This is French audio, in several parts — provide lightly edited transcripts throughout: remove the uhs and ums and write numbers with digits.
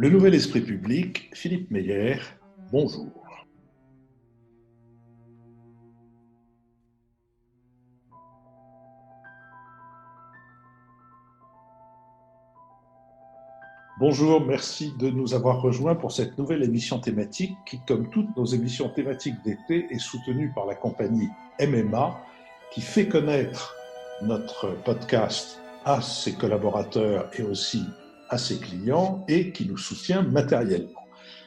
Le nouvel esprit public, Philippe Meyer, bonjour. Bonjour, merci de nous avoir rejoints pour cette nouvelle émission thématique qui, comme toutes nos émissions thématiques d'été, est soutenue par la compagnie MMA qui fait connaître notre podcast à ses collaborateurs et aussi à ses clients et qui nous soutient matériellement.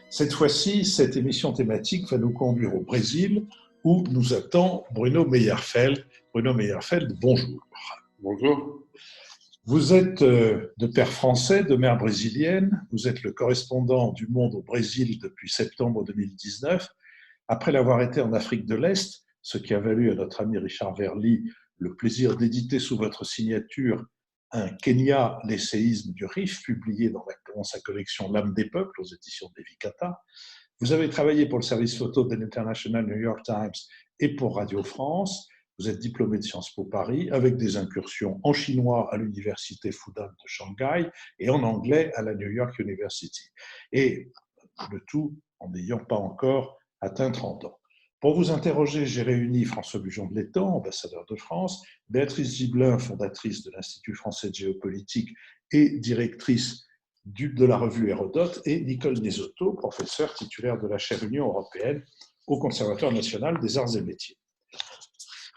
Cette fois-ci, cette émission thématique va nous conduire au Brésil où nous attend Bruno Meyerfeld. Bruno Meyerfeld, bonjour. Bonjour. Vous êtes de père français, de mère brésilienne. Vous êtes le correspondant du Monde au Brésil depuis septembre 2019. Après l'avoir été en Afrique de l'Est, ce qui a valu à notre ami Richard Verly le plaisir d'éditer sous votre signature un Kenya, les séismes du Rif, publié dans sa collection L'âme des peuples aux éditions d'Evikata. Vous avez travaillé pour le service photo de l'International New York Times et pour Radio France. Vous êtes diplômé de Sciences Po Paris avec des incursions en chinois à l'université Fudan de Shanghai et en anglais à la New York University. Et le tout en n'ayant pas encore atteint 30 ans. Pour vous interroger, j'ai réuni François Bujon de l'Étang, ambassadeur de France, Béatrice Gibelin, fondatrice de l'Institut français de géopolitique et directrice de la revue Hérodote, et Nicole Nesotto, professeure titulaire de la chaire Union européenne au Conservatoire national des arts et métiers.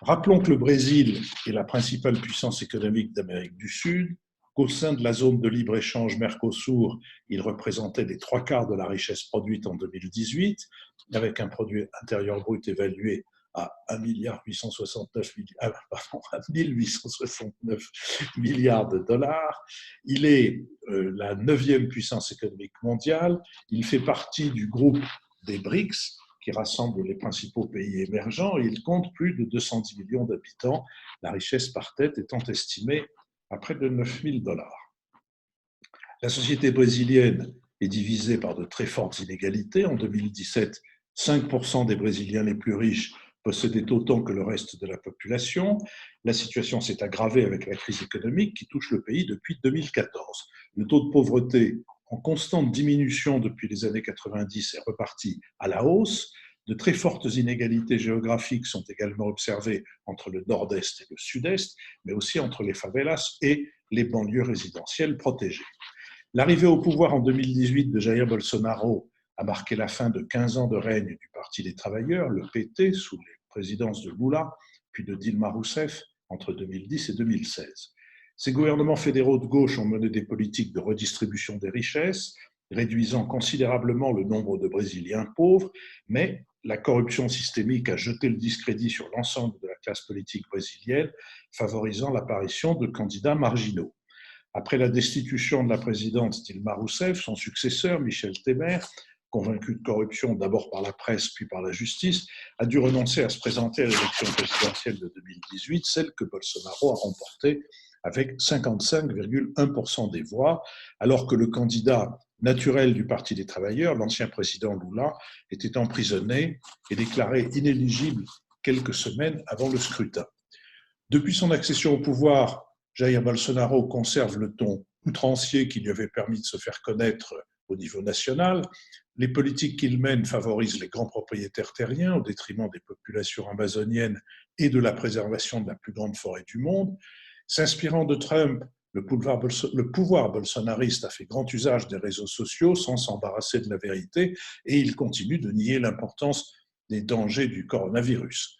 Rappelons que le Brésil est la principale puissance économique d'Amérique du Sud, qu'au sein de la zone de libre-échange Mercosur, il représentait les 3/4 de la richesse produite en 2018, avec un produit intérieur brut évalué à 1,869 milliard de dollars. Il est la 9e puissance économique mondiale. Il fait partie du groupe des BRICS, qui rassemble les principaux pays émergents, et il compte plus de 210 millions d'habitants, la richesse par tête étant estimée à près de 9 000 dollars. La société brésilienne est divisée par de très fortes inégalités. En 2017, 5% des Brésiliens les plus riches possédaient autant que le reste de la population. La situation s'est aggravée avec la crise économique qui touche le pays depuis 2014. Le taux de pauvreté, en constante diminution depuis les années 90, est reparti à la hausse. De très fortes inégalités géographiques sont également observées entre le nord-est et le sud-est, mais aussi entre les favelas et les banlieues résidentielles protégées. L'arrivée au pouvoir en 2018 de Jair Bolsonaro a marqué la fin de 15 ans de règne du Parti des travailleurs, le PT, sous les présidences de Lula, puis de Dilma Rousseff entre 2010 et 2016. Ces gouvernements fédéraux de gauche ont mené des politiques de redistribution des richesses, réduisant considérablement le nombre de Brésiliens pauvres, mais la corruption systémique a jeté le discrédit sur l'ensemble de la classe politique brésilienne, favorisant l'apparition de candidats marginaux. Après la destitution de la présidente Dilma Rousseff, son successeur, Michel Temer, convaincu de corruption d'abord par la presse puis par la justice, a dû renoncer à se présenter à l'élection présidentielle de 2018, celle que Bolsonaro a remportée avec 55,1% des voix, alors que le candidat naturel du Parti des travailleurs, l'ancien président Lula, était emprisonné et déclaré inéligible quelques semaines avant le scrutin. Depuis son accession au pouvoir, Jair Bolsonaro conserve le ton outrancier qui lui avait permis de se faire connaître au niveau national. Les politiques qu'il mène favorisent les grands propriétaires terriens au détriment des populations amazoniennes et de la préservation de la plus grande forêt du monde. S'inspirant de Trump, le pouvoir bolsonariste a fait grand usage des réseaux sociaux sans s'embarrasser de la vérité et il continue de nier l'importance des dangers du coronavirus,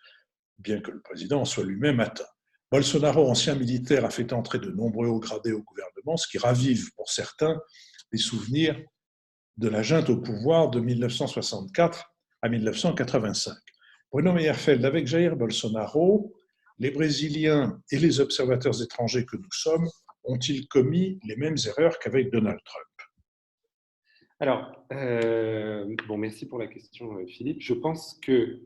bien que le président en soit lui-même atteint. Bolsonaro, ancien militaire, a fait entrer de nombreux hauts gradés au gouvernement, ce qui ravive pour certains les souvenirs de la junte au pouvoir de 1964 à 1985. Bruno Meyerfeld, avec Jair Bolsonaro, les Brésiliens et les observateurs étrangers que nous sommes ont-ils commis les mêmes erreurs qu'avec Donald Trump? Alors, merci pour la question, Philippe. Je pense que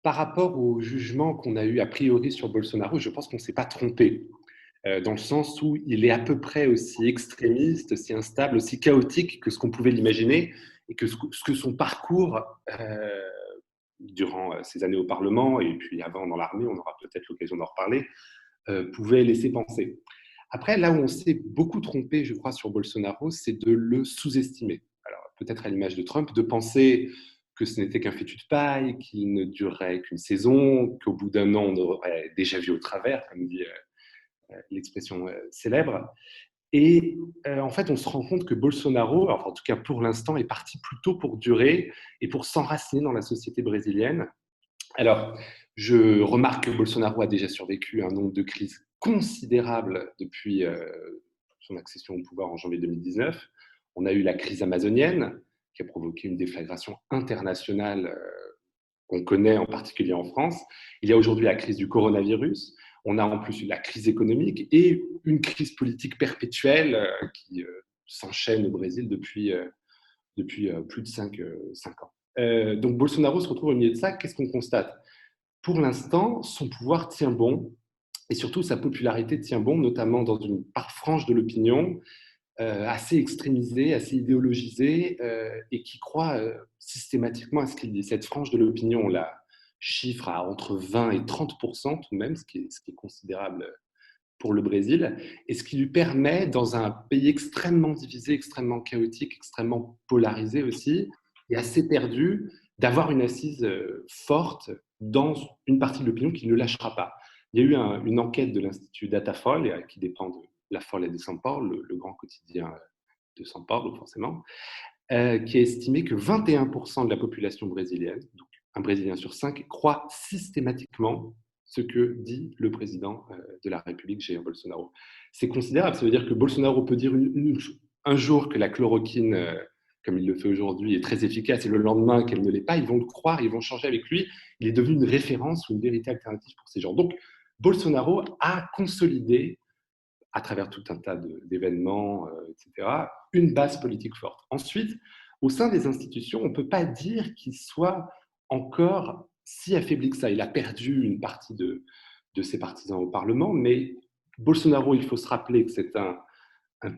par rapport au jugement qu'on a eu a priori sur Bolsonaro, je pense qu'on ne s'est pas trompé, dans le sens où il est à peu près aussi extrémiste, aussi instable, aussi chaotique que ce qu'on pouvait l'imaginer et que ce que son parcours durant ses années au Parlement et puis avant dans l'armée, on aura peut-être l'occasion d'en reparler, pouvait laisser penser. Après, là où on s'est beaucoup trompé, je crois, sur Bolsonaro, c'est de le sous-estimer. Alors, peut-être à l'image de Trump, de penser que ce n'était qu'un fétu de paille, qu'il ne durerait qu'une saison, qu'au bout d'un an, on aurait déjà vu au travers, comme dit l'expression célèbre. Et en fait, on se rend compte que Bolsonaro, enfin, en tout cas pour l'instant, est parti plutôt pour durer et pour s'enraciner dans la société brésilienne. Alors, je remarque que Bolsonaro a déjà survécu à un nombre de crises considérables depuis son accession au pouvoir en janvier 2019. On a eu la crise amazonienne, qui a provoqué une déflagration internationale qu'on connaît en particulier en France. Il y a aujourd'hui la crise du coronavirus. On a en plus la crise économique et une crise politique perpétuelle qui s'enchaîne au Brésil depuis plus de 5 ans. Donc Bolsonaro se retrouve au milieu de ça. Qu'est-ce qu'on constate? Pour l'instant, son pouvoir tient bon et surtout sa popularité tient bon, notamment dans une part franche de l'opinion assez extrémisée, assez idéologisée et qui croit systématiquement à ce qu'il dit. Cette frange de l'opinion, on la chiffre à entre 20 et 30% tout de même, ce qui est considérable pour le Brésil, et ce qui lui permet, dans un pays extrêmement divisé, extrêmement chaotique, extrêmement polarisé aussi, et assez perdu, d'avoir une assise forte dans une partie de l'opinion qui ne lâchera pas. Il y a eu une enquête de l'Institut Datafolh, qui dépend de la Folle de São Paulo, le grand quotidien de São Paulo, forcément, qui a estimé que 21% de la population brésilienne, donc un Brésilien sur 5, croit systématiquement ce que dit le président de la République, Jair Bolsonaro. C'est considérable, ça veut dire que Bolsonaro peut dire un jour que la chloroquine, comme il le fait aujourd'hui, est très efficace, et le lendemain qu'elle ne l'est pas, ils vont le croire, ils vont changer avec lui. Il est devenu une référence ou une vérité alternative pour ces gens. Donc, Bolsonaro a consolidé, à travers tout un tas d'événements, etc., une base politique forte. Ensuite, au sein des institutions, on ne peut pas dire qu'il soit encore si affaibli que ça. Il a perdu une partie de ses partisans au Parlement, mais Bolsonaro, il faut se rappeler que c'est un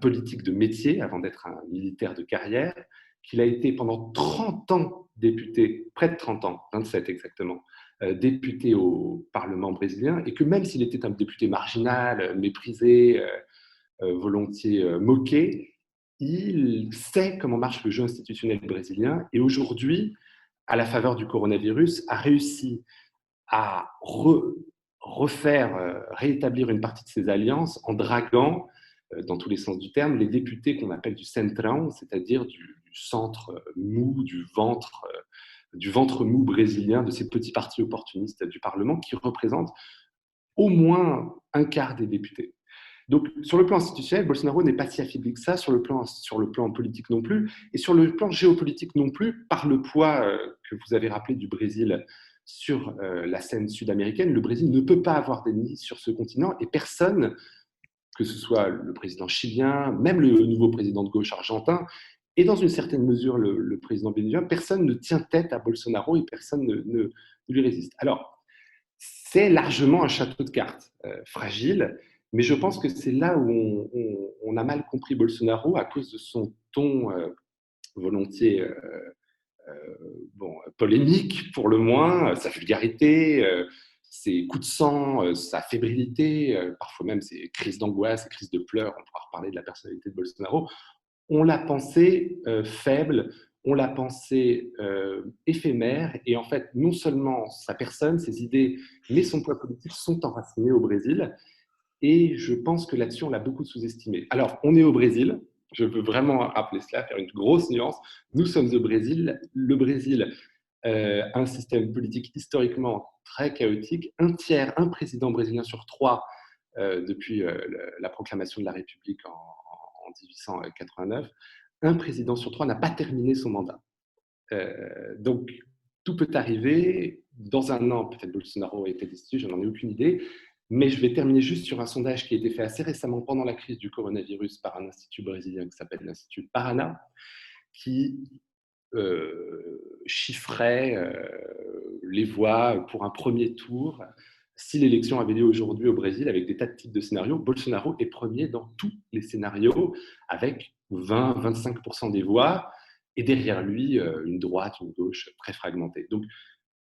politique de métier avant d'être un militaire de carrière, qu'il a été pendant 30 ans député, près de 30 ans, 27 exactement, député au Parlement brésilien, et que même s'il était un député marginal, méprisé, volontiers moqué, il sait comment marche le jeu institutionnel brésilien, et aujourd'hui, à la faveur du coronavirus, a réussi à réétablir une partie de ses alliances en draguant, dans tous les sens du terme, les députés qu'on appelle du centrão, c'est-à-dire du centre mou, du ventre mou brésilien, de ces petits partis opportunistes du Parlement qui représentent au moins un quart des députés. Donc, sur le plan institutionnel, Bolsonaro n'est pas si affaibli que ça, sur le plan politique non plus, et sur le plan géopolitique non plus, par le poids que vous avez rappelé du Brésil sur la scène sud-américaine. Le Brésil ne peut pas avoir d'ennemis sur ce continent, et personne, que ce soit le président chilien, même le nouveau président de gauche argentin, et dans une certaine mesure le président vénézuélien, personne ne tient tête à Bolsonaro et personne ne lui résiste. Alors, c'est largement un château de cartes fragile, mais je pense que c'est là où on a mal compris Bolsonaro à cause de son ton volontiers polémique pour le moins, sa vulgarité, ses coups de sang, sa fébrilité, parfois même ses crises d'angoisse, ses crises de pleurs. On pourra reparler de la personnalité de Bolsonaro. On l'a pensé faible, on l'a pensé éphémère, et en fait, non seulement sa personne, ses idées, mais son poids politique sont enracinés au Brésil, et je pense que là-dessus, on l'a beaucoup sous-estimé. Alors, on est au Brésil, je veux vraiment rappeler cela, faire une grosse nuance. Nous sommes au Brésil, le Brésil a un système politique historiquement très chaotique, un président brésilien sur 3 depuis la proclamation de la République en 1889, un président sur 3 n'a pas terminé son mandat. Donc, tout peut arriver. Dans un an, peut-être Bolsonaro a été destitué, je n'en ai aucune idée. Mais je vais terminer juste sur un sondage qui a été fait assez récemment pendant la crise du coronavirus par un institut brésilien qui s'appelle l'Institut Paraná, qui chiffrait les voix pour un premier tour. Si l'élection avait lieu aujourd'hui au Brésil, avec des tas de types de scénarios, Bolsonaro est premier dans tous les scénarios, avec 20-25% des voix, et derrière lui, une droite, une gauche très fragmentée. Donc,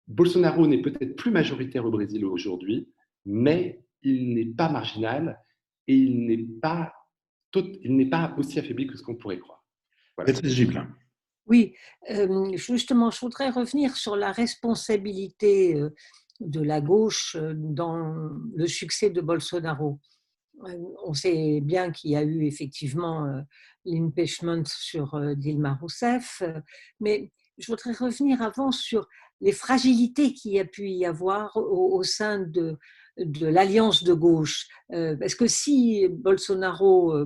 Bolsonaro n'est peut-être plus majoritaire au Brésil aujourd'hui, mais il n'est pas marginal, et il n'est pas aussi affaibli que ce qu'on pourrait croire. Voilà. Béatrice Gibelin. Oui, justement, je voudrais revenir sur la responsabilité de la gauche dans le succès de Bolsonaro. On sait bien qu'il y a eu effectivement l'impeachment sur Dilma Rousseff, mais je voudrais revenir avant sur les fragilités qu'il y a pu y avoir au sein de l'alliance de gauche. Parce que si Bolsonaro,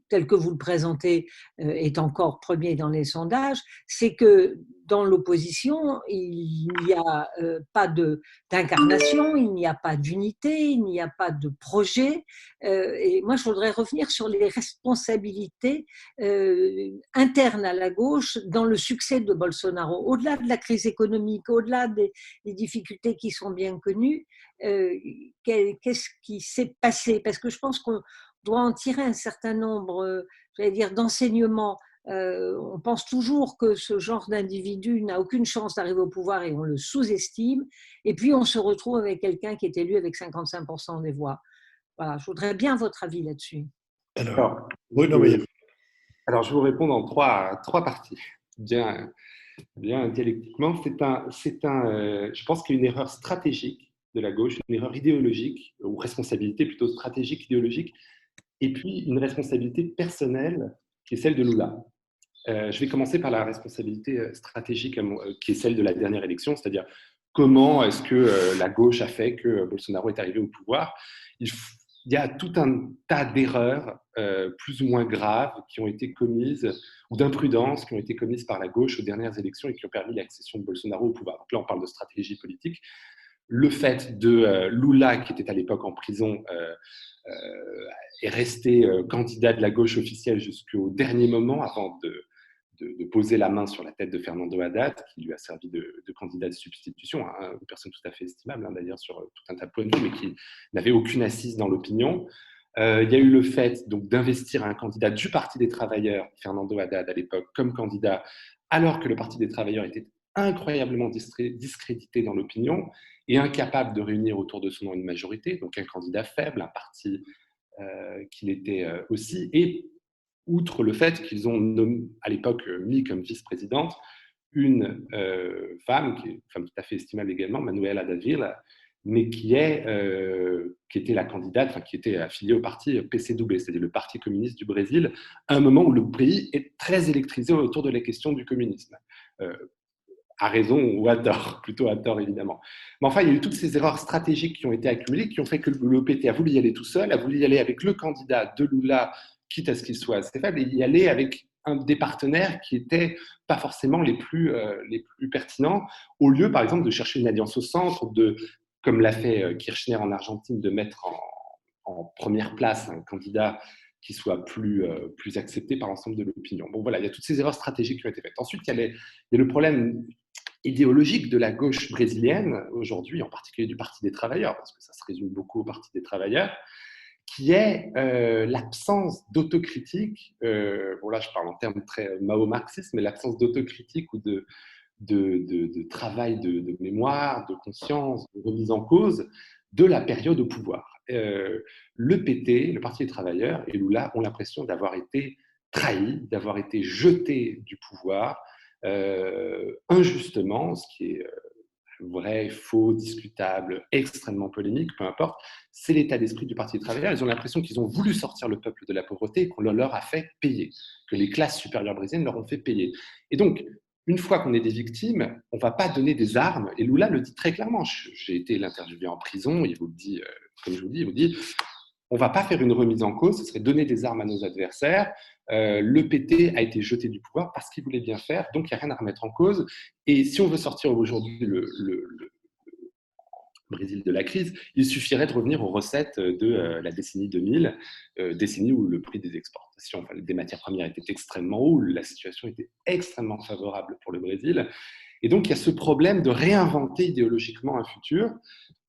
tel que vous le présentez, est encore premier dans les sondages, c'est que dans l'opposition, il n'y a pas d'incarnation, il n'y a pas d'unité, il n'y a pas de projet. Et moi, je voudrais revenir sur les responsabilités internes à la gauche dans le succès de Bolsonaro. Au-delà de la crise économique, au-delà des difficultés qui sont bien connues, qu'est-ce qui s'est passé? Parce que je pense qu'on doit en tirer un certain nombre, j'allais dire, d'enseignements. On pense toujours que ce genre d'individu n'a aucune chance d'arriver au pouvoir et on le sous-estime. Et puis, on se retrouve avec quelqu'un qui est élu avec 55% des voix. Voilà, je voudrais bien votre avis là-dessus. Alors, Bruno Meyer. Alors, je vais vous répondre en trois parties, bien dialectiquement. Je pense qu'il y a une erreur stratégique de la gauche, une erreur idéologique, ou responsabilité plutôt stratégique, idéologique, et puis une responsabilité personnelle qui est celle de Lula. Je vais commencer par la responsabilité stratégique qui est celle de la dernière élection, c'est-à-dire comment est-ce que la gauche a fait que Bolsonaro est arrivé au pouvoir. Il y a tout un tas d'erreurs plus ou moins graves qui ont été commises, ou d'imprudences qui ont été commises par la gauche aux dernières élections et qui ont permis l'accession de Bolsonaro au pouvoir. Donc là, on parle de stratégie politique. Le fait de Lula, qui était à l'époque en prison, est resté candidat de la gauche officielle jusqu'au dernier moment avant de poser la main sur la tête de Fernando Haddad, qui lui a servi de candidat de substitution, hein, une personne tout à fait estimable d'ailleurs sur tout un tas de points de vue, mais qui n'avait aucune assise dans l'opinion. Il y a eu le fait donc d'investir un candidat du Parti des Travailleurs, Fernando Haddad à l'époque, comme candidat, alors que le Parti des Travailleurs était incroyablement discrédité dans l'opinion et incapable de réunir autour de son nom une majorité, donc un candidat faible, un parti qu'il était aussi, et outre le fait qu'ils ont à l'époque mis comme vice-présidente une femme, qui est une femme tout à fait estimable également, Manuela Dávila, mais qui était la candidate, qui était affiliée au parti PCdoB, c'est-à-dire le Parti communiste du Brésil, à un moment où le pays est très électrisé autour de la question du communisme. À raison ou à tort, plutôt à tort évidemment. Mais enfin, il y a eu toutes ces erreurs stratégiques qui ont été accumulées, qui ont fait que le PT a voulu y aller tout seul, a voulu y aller avec le candidat de Lula, quitte à ce qu'il soit assez faible, et y aller avec des partenaires qui n'étaient pas forcément les plus pertinents, au lieu par exemple de chercher une alliance au centre, comme l'a fait Kirchner en Argentine, de mettre en première place un candidat qui soit plus accepté par l'ensemble de l'opinion. Bon voilà, il y a toutes ces erreurs stratégiques qui ont été faites. Ensuite, il y a le problème idéologique de la gauche brésilienne, aujourd'hui, en particulier du Parti des Travailleurs, parce que ça se résume beaucoup au Parti des Travailleurs, qui est l'absence d'autocritique, bon là je parle en termes très mao-marxistes, mais l'absence d'autocritique ou de travail de mémoire, de conscience, de remise en cause de la période au pouvoir. Le PT, le Parti des Travailleurs et Lula ont l'impression d'avoir été trahis, d'avoir été jetés du pouvoir injustement, ce qui est vrai, faux, discutable, extrêmement polémique, peu importe, c'est l'état d'esprit du Parti des Travailleurs. Ils ont l'impression qu'ils ont voulu sortir le peuple de la pauvreté et qu'on leur a fait payer, que les classes supérieures brésiliennes leur ont fait payer. Et donc, une fois qu'on est des victimes, on ne va pas donner des armes. Et Lula le dit très clairement. J'ai été l'interviewé en prison, il vous le dit, comme je vous le dis, il vous dit on ne va pas faire une remise en cause, ce serait donner des armes à nos adversaires. Le PT a été jeté du pouvoir parce qu'il voulait bien faire, donc il n'y a rien à remettre en cause. Et si on veut sortir aujourd'hui le Brésil de la crise, il suffirait de revenir aux recettes de la décennie 2000, décennie où le prix des exportations, enfin, des matières premières était extrêmement haut, la situation était extrêmement favorable pour le Brésil. Et donc, il y a ce problème de réinventer idéologiquement un futur.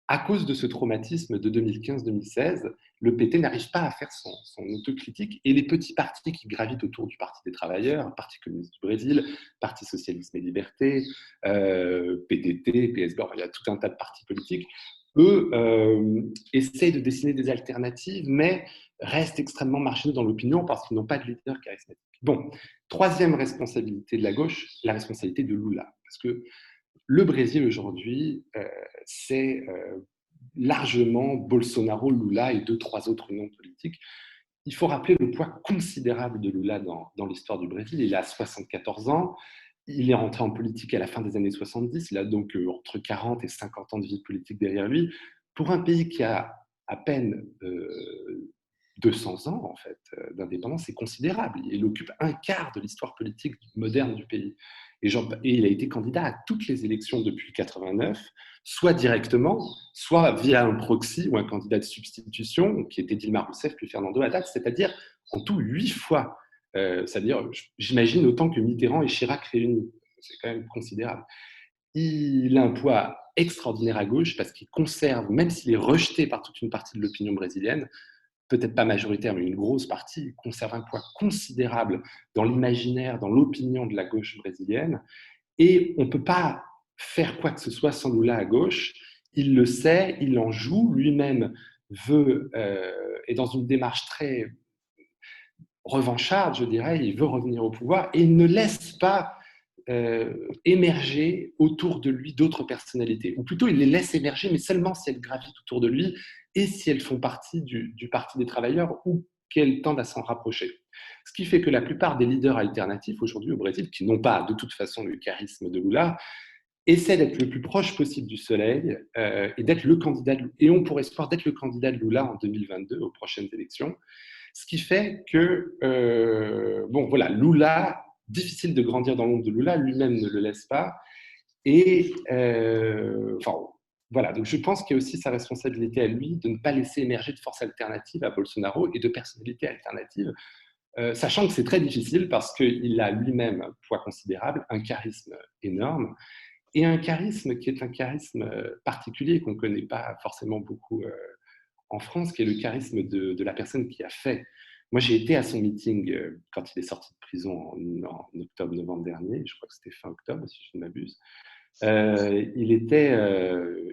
À cause de ce traumatisme de 2015-2016, le PT n'arrive pas à faire son autocritique et les petits partis qui gravitent autour du Parti des Travailleurs, Parti communiste du Brésil, Parti socialisme et liberté, PDT, PSB, il y a tout un tas de partis politiques, eux essayent de dessiner des alternatives, mais restent extrêmement marginaux dans l'opinion parce qu'ils n'ont pas de leader charismatique. Bon, troisième responsabilité de la gauche, la responsabilité de Lula. Parce que le Brésil aujourd'hui, c'est largement Bolsonaro, Lula et 2-3 autres noms politiques. Il faut rappeler le poids considérable de Lula dans l'histoire du Brésil. Il a 74 ans. Il est rentré en politique à la fin des années 70. Il a donc entre 40 et 50 ans de vie politique derrière lui. Pour un pays qui a à peine 200 ans en fait, d'indépendance, c'est considérable. Il occupe un quart de l'histoire politique moderne du pays. Et il a été candidat à toutes les élections depuis 89, soit directement, soit via un proxy ou un candidat de substitution, qui était Dilma Rousseff puis Fernando Haddad, c'est-à-dire en tout 8 fois. C'est-à-dire, j'imagine, autant que Mitterrand et Chirac réunis. C'est quand même considérable. Il a un poids extraordinaire à gauche parce qu'il conserve, même s'il est rejeté par toute une partie de l'opinion brésilienne, peut-être pas majoritaire, mais une grosse partie, il conserve un poids considérable dans l'imaginaire, dans l'opinion de la gauche brésilienne. Et on ne peut pas faire quoi que ce soit sans Lula à gauche. Il le sait, il en joue, lui-même est dans une démarche très revancharde, je dirais, il veut revenir au pouvoir et il ne laisse pas émerger autour de lui d'autres personnalités. Ou plutôt, il les laisse émerger, mais seulement si elles gravitent autour de lui et si elles font partie du Parti des travailleurs ou qu'elles tendent à s'en rapprocher. Ce qui fait que la plupart des leaders alternatifs aujourd'hui au Brésil, qui n'ont pas de toute façon le charisme de Lula, essaient d'être le plus proche possible du soleil et d'être le candidat et ont pour espoir d'être le candidat de Lula en 2022 aux prochaines élections. Ce qui fait que, bon, voilà, Lula, difficile de grandir dans l'ombre de Lula, lui-même ne le laisse pas. Et, enfin, voilà, donc je pense qu'il y a aussi sa responsabilité à lui de ne pas laisser émerger de forces alternatives à Bolsonaro et de personnalités alternatives, sachant que c'est très difficile parce qu'il a lui-même un poids considérable, un charisme énorme, et un charisme qui est un charisme particulier qu'on ne connaît pas forcément beaucoup en France, qui est le charisme de la personne qui a fait. Moi, j'ai été à son meeting quand il est sorti de prison en octobre-novembre dernier, je crois que c'était fin octobre, si je ne m'abuse.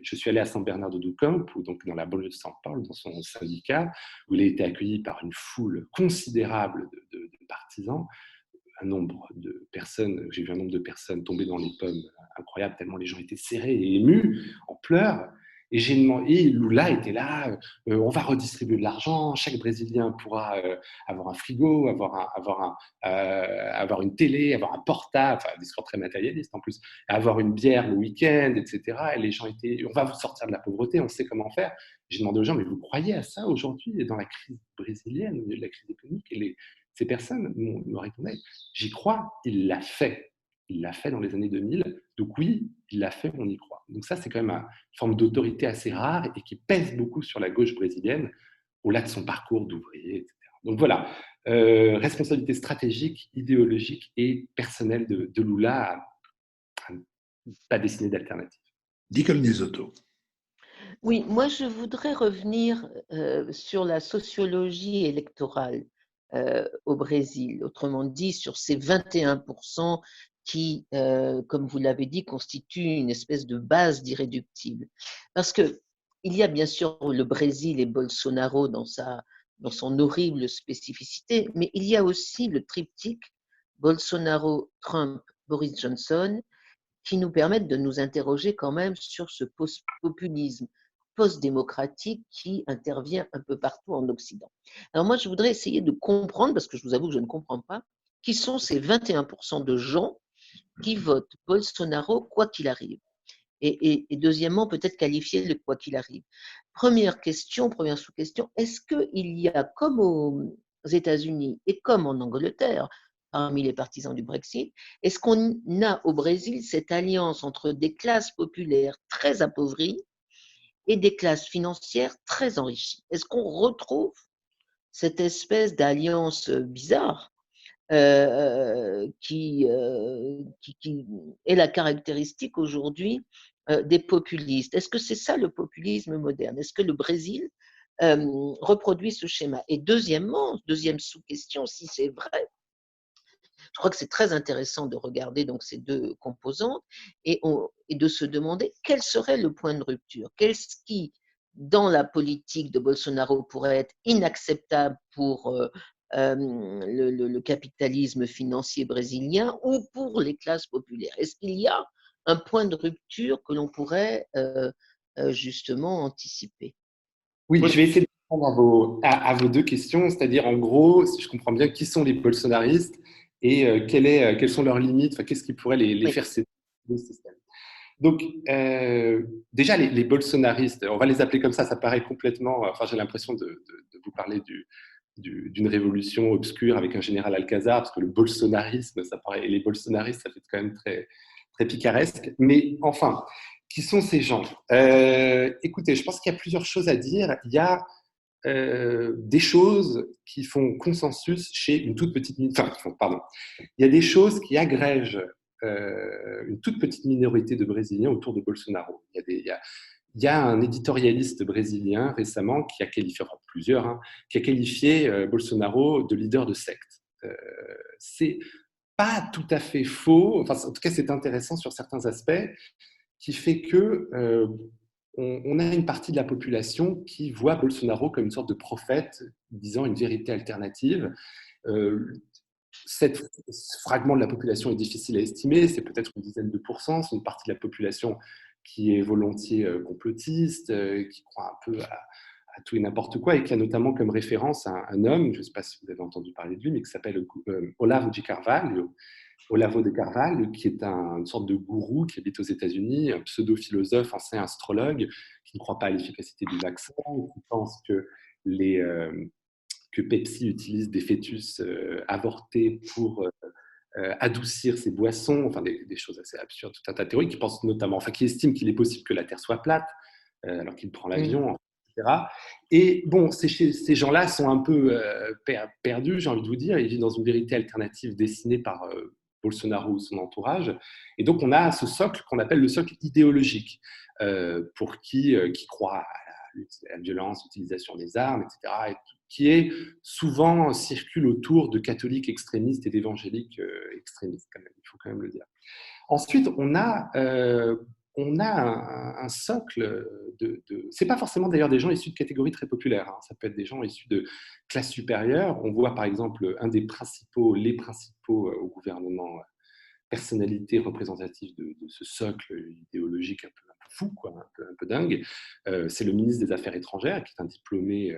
Je suis allé à San Bernardo do Campo, donc dans la banlieue de São Paulo, dans son syndicat, où il a été accueilli par une foule considérable de partisans. J'ai vu un nombre de personnes tomber dans les pommes incroyable, tellement les gens étaient serrés et émus, en pleurs. Et j'ai demandé, Lula était là, on va redistribuer de l'argent, chaque Brésilien pourra avoir un frigo, avoir une télé, avoir un portable, enfin, un discours très matérialiste en plus, avoir une bière le week-end, etc. Et les gens étaient, on va vous sortir de la pauvreté, on sait comment faire. J'ai demandé aux gens, mais vous croyez à ça aujourd'hui, dans la crise brésilienne, au milieu de la crise économique? Et ces personnes m'ont répondu, j'y crois, il l'a fait. Il l'a fait dans les années 2000. Donc oui, il l'a fait, on y croit. Donc ça, c'est quand même une forme d'autorité assez rare et qui pèse beaucoup sur la gauche brésilienne, au-delà de son parcours d'ouvrier, etc. Donc voilà, responsabilité stratégique, idéologique et personnelle de Lula à ne pas dessiner d'alternative. Di Cognisotto. Oui, moi je voudrais revenir sur la sociologie électorale au Brésil, autrement dit sur ces 21% qui, comme vous l'avez dit, constituent une espèce de base d'irréductible. Parce que il y a bien sûr le Brésil et Bolsonaro dans son horrible spécificité, mais il y a aussi le triptyque Bolsonaro, Trump, Boris Johnson, qui nous permettent de nous interroger quand même sur ce populisme post-démocratique qui intervient un peu partout en Occident. Alors moi, je voudrais essayer de comprendre, parce que je vous avoue que je ne comprends pas, qui sont ces 21% de gens qui votent Bolsonaro quoi qu'il arrive. Et deuxièmement, peut-être qualifier le quoi qu'il arrive. Première sous-question, est-ce qu'il y a, comme aux États-Unis et comme en Angleterre, parmi les partisans du Brexit, est-ce qu'on a au Brésil cette alliance entre des classes populaires très appauvries et des classes financières très enrichies? Est-ce qu'on retrouve cette espèce d'alliance bizarre qui est la caractéristique aujourd'hui des populistes? Est-ce que c'est ça le populisme moderne? Est-ce que le Brésil reproduit ce schéma? Et deuxième sous-question, si c'est vrai, je crois que c'est très intéressant de regarder donc ces deux composantes et de se demander quel serait le point de rupture. Qu'est-ce qui, dans la politique de Bolsonaro, pourrait être inacceptable pour le capitalisme financier brésilien ou pour les classes populaires? Est-ce qu'il y a un point de rupture que l'on pourrait justement anticiper? Oui, je vais essayer de répondre à vos deux questions, c'est-à-dire en gros, si je comprends bien, qui sont les bolsonaristes et quelles sont leurs limites, enfin, qu'est-ce qui pourrait les Oui. faire céder au système. Donc, déjà, les bolsonaristes, on va les appeler comme ça paraît complètement. Enfin, j'ai l'impression de vous parler d'une révolution obscure avec un général Alcazar, parce que le bolsonarisme, ça paraît, et les bolsonaristes, ça fait quand même très, très picaresque. Mais enfin, qui sont ces gens? Écoutez, je pense qu'il y a plusieurs choses à dire. Il y a des choses qui font consensus chez une toute petite pardon. Il y a des choses qui agrègent une toute petite minorité de Brésiliens autour de Bolsonaro. Il y a un éditorialiste brésilien récemment qui a qualifié, enfin plusieurs, hein, qui a qualifié Bolsonaro de leader de secte. C'est pas tout à fait faux, enfin en tout cas c'est intéressant sur certains aspects, qui fait que on a une partie de la population qui voit Bolsonaro comme une sorte de prophète disant une vérité alternative. Ce fragment de la population est difficile à estimer, c'est peut-être une dizaine de pourcents, c'est une partie de la population qui est volontiers complotiste, qui croit un peu à tout et n'importe quoi, et qui a notamment comme référence un homme, je ne sais pas si vous avez entendu parler de lui, mais qui s'appelle Olavo de Carvalho, qui est une sorte de gourou qui habite aux États-Unis, un pseudo-philosophe, ancien astrologue, qui ne croit pas à l'efficacité du vaccin, qui pense que que Pepsi utilise des fœtus avortés pour adoucir ses boissons, enfin des choses assez absurdes, tout un tas de théories, qui pensent notamment, enfin qui estiment qu'il est possible que la Terre soit plate, alors qu'il prend l'avion, etc. Et bon, ces gens-là sont un peu perdus, j'ai envie de vous dire, ils vivent dans une vérité alternative dessinée par Bolsonaro ou son entourage. Et donc on a ce socle qu'on appelle le socle idéologique, pour qui croit à la violence, l'utilisation des armes, etc., qui est souvent circule autour de catholiques extrémistes et d'évangéliques extrémistes, quand même, il faut quand même le dire. Ensuite, on a un socle c'est pas forcément d'ailleurs des gens issus de catégories très populaires, hein. Ça peut être des gens issus de classes supérieures. On voit par exemple les principaux au gouvernement, personnalités représentatives de ce socle idéologique un peu fou, quoi, un peu dingue. C'est le ministre des Affaires étrangères, qui est un diplômé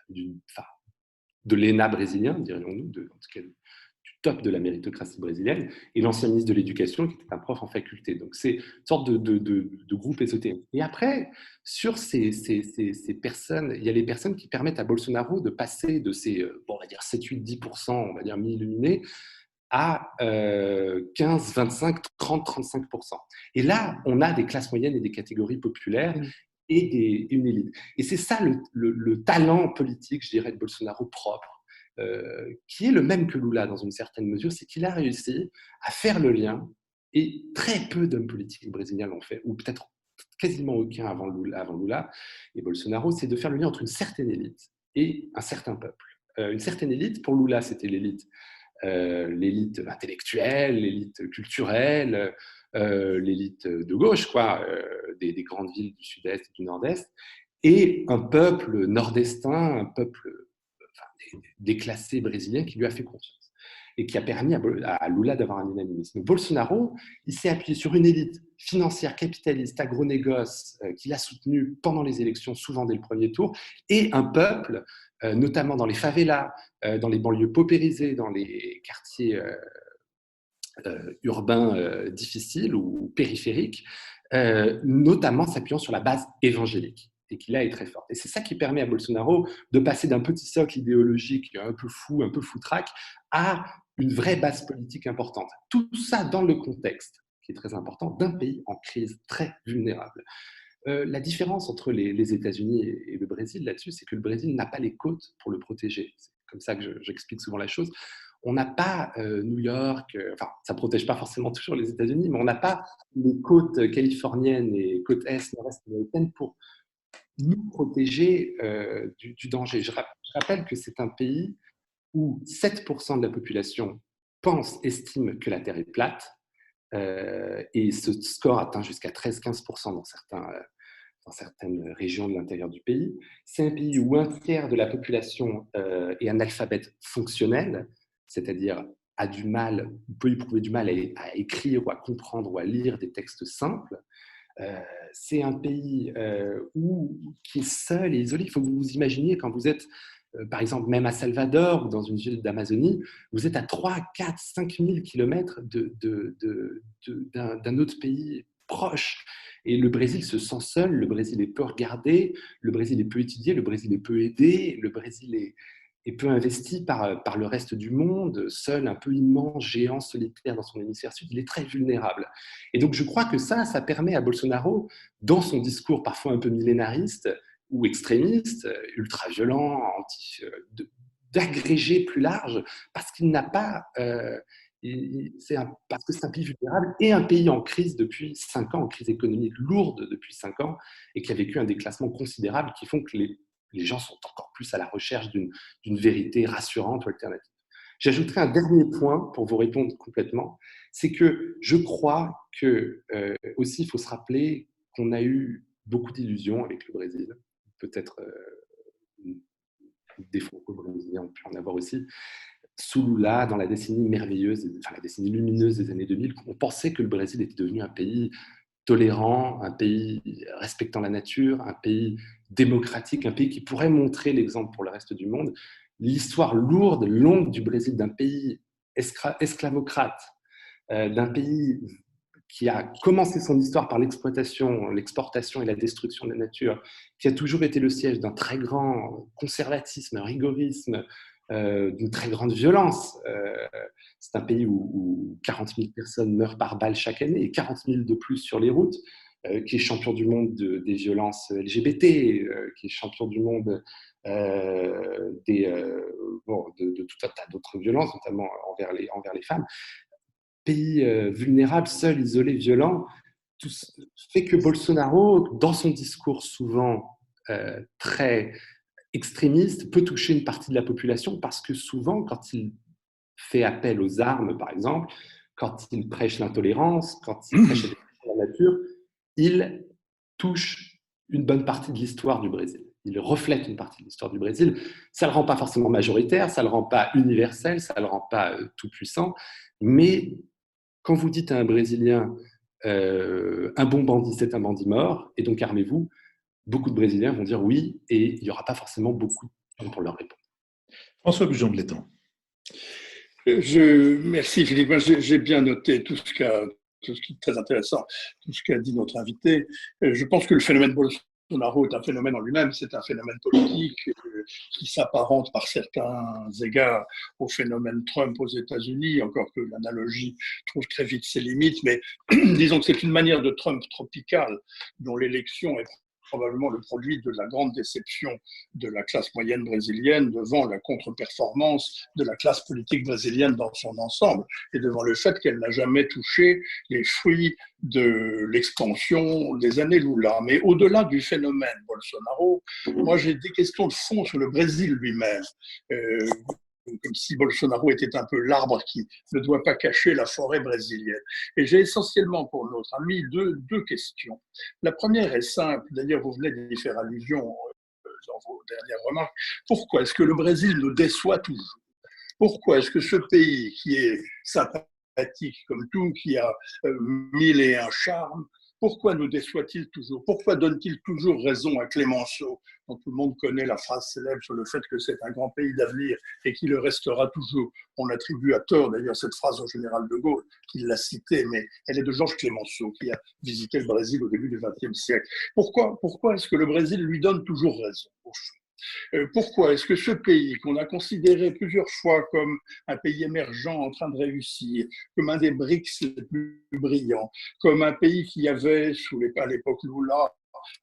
de l'ENA brésilien, dirions-nous, en tout cas du top de la méritocratie brésilienne, et l'ancien ministre de l'Éducation, qui était un prof en faculté. Donc, c'est une sorte de groupe ésotérique. Et après, sur ces personnes, il y a les personnes qui permettent à Bolsonaro de passer de ces, on va dire 7, 8, 10%, on va dire mi-illuminés, à 15, 25, 30, 35%. Et là, on a des classes moyennes et des catégories populaires et une élite. Et c'est ça le talent politique, je dirais, de Bolsonaro propre, qui est le même que Lula dans une certaine mesure, c'est qu'il a réussi à faire le lien, et très peu d'hommes politiques brésiliens l'ont fait, ou peut-être quasiment aucun avant Lula et Bolsonaro, c'est de faire le lien entre une certaine élite et un certain peuple. Une certaine élite, pour Lula, c'était l'élite intellectuelle, l'élite culturelle, l'élite de gauche, quoi, des grandes villes du sud-est et du nord-est, et un peuple nord-estin, un peuple déclassé brésilien qui lui a fait confiance et qui a permis à Lula d'avoir un unanimisme. Bolsonaro, il s'est appuyé sur une élite financière, capitaliste, agronégoce, qui l'a soutenu pendant les élections, souvent dès le premier tour, et un peuple, notamment dans les favelas, dans les banlieues paupérisées, dans les quartiers urbains difficiles ou périphériques, notamment s'appuyant sur la base évangélique, et qui là est très forte. Et c'est ça qui permet à Bolsonaro de passer d'un petit socle idéologique un peu fou, un peu foutraque, à une vraie base politique importante. Tout ça dans le contexte, qui est très important, d'un pays en crise très vulnérable. La différence entre les États-Unis et le Brésil là-dessus, c'est que le Brésil n'a pas les côtes pour le protéger. C'est comme ça que j'explique souvent la chose. On n'a pas New York, enfin, ça ne protège pas forcément toujours les États-Unis, mais on n'a pas les côtes californiennes et côtes est, nord-est américaines pour nous protéger du danger. Je rappelle que c'est un pays où 7% de la population estiment que la Terre est plate, et ce score atteint jusqu'à 13-15% dans certaines régions de l'intérieur du pays. C'est un pays où un tiers de la population est analphabète fonctionnel, c'est-à-dire peut éprouver du mal à écrire ou à comprendre ou à lire des textes simples. C'est un pays qui est seul et isolé. Il faut que vous vous imaginiez quand vous êtes, par exemple, même à Salvador ou dans une ville d'Amazonie, vous êtes à 3, 4, 5 000 kilomètres d'un autre pays proche. Et le Brésil se sent seul, le Brésil est peu regardé, le Brésil est peu étudié, le Brésil est peu aidé, le Brésil est peu investi par le reste du monde, seul, un peu immense, géant, solitaire dans son hémisphère sud, il est très vulnérable. Et donc je crois que ça permet à Bolsonaro, dans son discours parfois un peu millénariste ou extrémiste, ultra-violent, d'agréger plus large, parce qu'il n'a pas... parce que c'est un pays vulnérable et un pays en crise depuis 5 ans, en crise économique lourde depuis 5 ans, et qui a vécu un déclassement considérable qui font que les gens sont encore plus à la recherche d'une vérité rassurante ou alternative. J'ajouterai un dernier point pour vous répondre complètement, c'est que je crois que aussi il faut se rappeler qu'on a eu beaucoup d'illusions avec le Brésil, peut-être des franco-brésiliens ont pu en avoir aussi. Sous Lula, dans la décennie merveilleuse, enfin la décennie lumineuse des années 2000, on pensait que le Brésil était devenu un pays tolérant, un pays respectant la nature, un pays démocratique, un pays qui pourrait montrer l'exemple pour le reste du monde. L'histoire lourde, longue du Brésil, d'un pays esclavocrate, d'un pays qui a commencé son histoire par l'exploitation, l'exportation et la destruction de la nature, qui a toujours été le siège d'un très grand conservatisme, un rigorisme, d'une très grande violence. C'est un pays où 40 000 personnes meurent par balle chaque année et 40 000 de plus sur les routes, qui est champion du monde des violences LGBT, qui est champion du monde de tout un tas d'autres violences, notamment envers les femmes. Pays vulnérable, seul, isolé, violent, tout fait que Bolsonaro, dans son discours souvent très extrémiste, peut toucher une partie de la population parce que souvent, quand il fait appel aux armes, par exemple, quand il prêche l'intolérance, quand il prêche la nature, il touche une bonne partie de l'histoire du Brésil. Il reflète une partie de l'histoire du Brésil. Ça ne le rend pas forcément majoritaire, ça ne le rend pas universel, ça ne le rend pas tout-puissant, mais quand vous dites à un Brésilien un bon bandit, c'est un bandit mort, et donc armez-vous, beaucoup de Brésiliens vont dire oui, et il n'y aura pas forcément beaucoup de temps pour leur répondre. François Bujon de l'Étang. Merci Philippe. Moi, j'ai bien noté tout ce qui est très intéressant, tout ce qu'a dit notre invité. Je pense que le phénomène Bolsonaro est un phénomène en lui-même, c'est un phénomène politique qui s'apparente par certains égards au phénomène Trump aux États-Unis, encore que l'analogie trouve très vite ses limites, mais disons que c'est une manière de Trump tropicale dont l'élection est probablement le produit de la grande déception de la classe moyenne brésilienne devant la contre-performance de la classe politique brésilienne dans son ensemble et devant le fait qu'elle n'a jamais touché les fruits de l'expansion des années Lula. Mais au-delà du phénomène Bolsonaro, moi j'ai des questions de fond sur le Brésil lui-même. Comme si Bolsonaro était un peu l'arbre qui ne doit pas cacher la forêt brésilienne. Et j'ai essentiellement pour notre ami deux questions. La première est simple, d'ailleurs vous venez d'y faire allusion dans vos dernières remarques. Pourquoi est-ce que le Brésil nous déçoit toujours ? Pourquoi est-ce que ce pays qui est sympathique comme tout, qui a 1001 charmes, pourquoi nous déçoit-il toujours ? Pourquoi donne-t-il toujours raison à Clemenceau, dont tout le monde connaît la phrase célèbre sur le fait que c'est un grand pays d'avenir et qui le restera toujours ? On attribue à tort d'ailleurs cette phrase au général de Gaulle, qui l'a citée, mais elle est de Georges Clemenceau, qui a visité le Brésil au début du XXe siècle. Pourquoi est-ce que le Brésil lui donne toujours raison, au fond ? Pourquoi est-ce que ce pays qu'on a considéré plusieurs fois comme un pays émergent en train de réussir, comme un des BRICS les plus brillants, comme un pays qui avait, à l'époque Lula,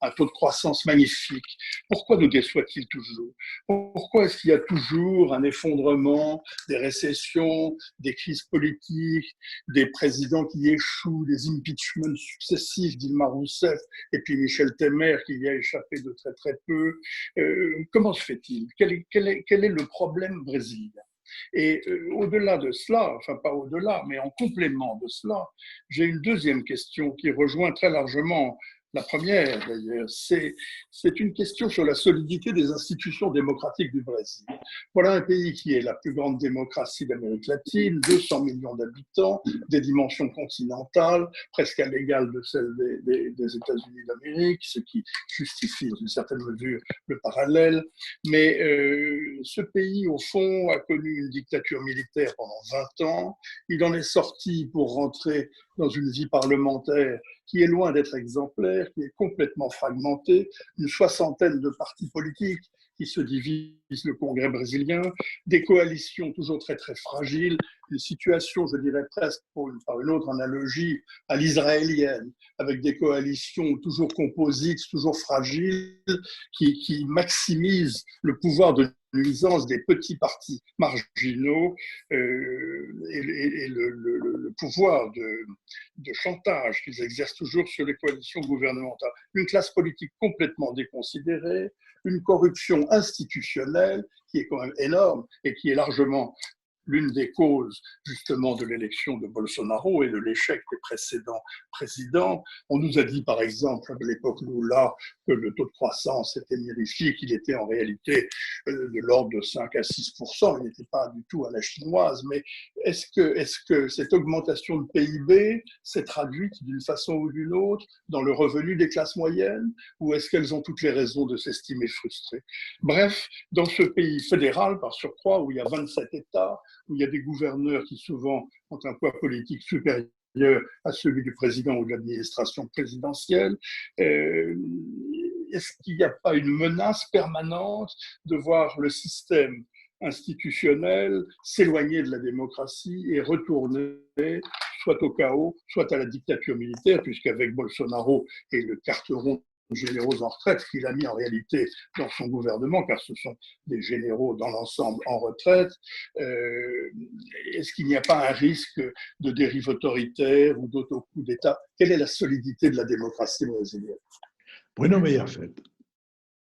un taux de croissance magnifique, pourquoi nous déçoit-il toujours ? Pourquoi est-ce qu'il y a toujours un effondrement, des récessions, des crises politiques, des présidents qui échouent, des impeachments successifs d'Ilma Rousseff et puis Michel Temer qui y a échappé de très très peu ? Comment se fait-il ? Quel est le problème brésilien ? Et au-delà de cela, enfin pas au-delà, mais en complément de cela, j'ai une deuxième question qui rejoint très largement la première, d'ailleurs, c'est une question sur la solidité des institutions démocratiques du Brésil. Voilà un pays qui est la plus grande démocratie d'Amérique latine, 200 millions d'habitants, des dimensions continentales, presque à l'égal de celles des États-Unis d'Amérique, ce qui justifie dans une certaine mesure le parallèle. Mais ce pays, au fond, a connu une dictature militaire pendant 20 ans. Il en est sorti pour rentrer dans une vie parlementaire qui est loin d'être exemplaire, qui est complètement fragmentée, une soixantaine de partis politiques qui se divisent le Congrès brésilien, des coalitions toujours très très fragiles, une situation, je dirais presque par une autre analogie, à l'israélienne, avec des coalitions toujours composites, toujours fragiles, qui maximisent le pouvoir de nuisance des petits partis marginaux et le pouvoir de chantage qu'ils exercent toujours sur les coalitions gouvernementales. Une classe politique complètement déconsidérée, une corruption institutionnelle qui est quand même énorme et qui est largement l'une des causes justement de l'élection de Bolsonaro et de l'échec des précédents présidents. On nous a dit par exemple à l'époque Lula que le taux de croissance était mirifique, qu'il était en réalité de l'ordre de 5 à 6%, il n'était pas du tout à la chinoise, mais est-ce que cette augmentation de PIB s'est traduite d'une façon ou d'une autre dans le revenu des classes moyennes, ou est-ce qu'elles ont toutes les raisons de s'estimer frustrées? Bref, dans ce pays fédéral par surcroît, où il y a 27 États, où il y a des gouverneurs qui souvent ont un poids politique supérieur à celui du président ou de l'administration présidentielle, est-ce qu'il n'y a pas une menace permanente de voir le système institutionnel s'éloigner de la démocratie et retourner soit au chaos, soit à la dictature militaire, puisqu'avec Bolsonaro et le carteron généraux en retraite qu'il a mis en réalité dans son gouvernement, car ce sont des généraux dans l'ensemble en retraite, est-ce qu'il n'y a pas un risque de dérive autoritaire ou d'autocoup d'État? Quelle est la solidité de la démocratie brésilienne? Bruno Meillerfeld.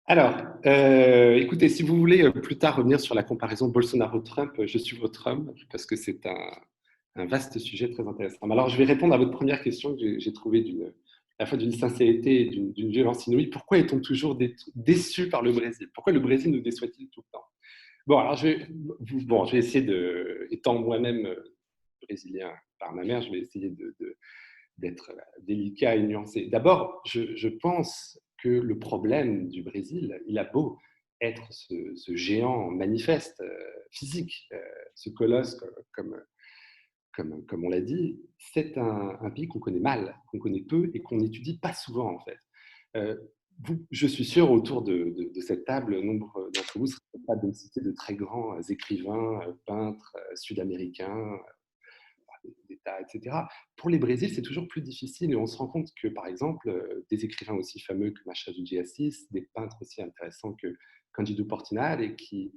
Alors, écoutez, si vous voulez plus tard revenir sur la comparaison Bolsonaro-Trump, je suis votre homme, parce que c'est un vaste sujet très intéressant. Alors, je vais répondre à votre première question que j'ai trouvée à la fois d'une sincérité et d'une violence inouïe. Pourquoi est-on toujours déçu par le Brésil? Pourquoi le Brésil nous déçoit-il tout le temps? Bon, alors je vais essayer étant moi-même brésilien par ma mère, je vais essayer d'être délicat et nuancé. D'abord, je pense que le problème du Brésil, il a beau être ce géant manifeste, physique, ce colosse comme on l'a dit, c'est un pays qu'on connaît mal, qu'on connaît peu et qu'on n'étudie pas souvent en fait. Je suis sûr, autour de cette table, nombre d'entre vous seraient capables de me citer de très grands écrivains, peintres sud-américains, d'État, etc. Pour les Brésils, c'est toujours plus difficile et on se rend compte que, par exemple, des écrivains aussi fameux que Machado de Assis, des peintres aussi intéressants que Cândido Portinari et qui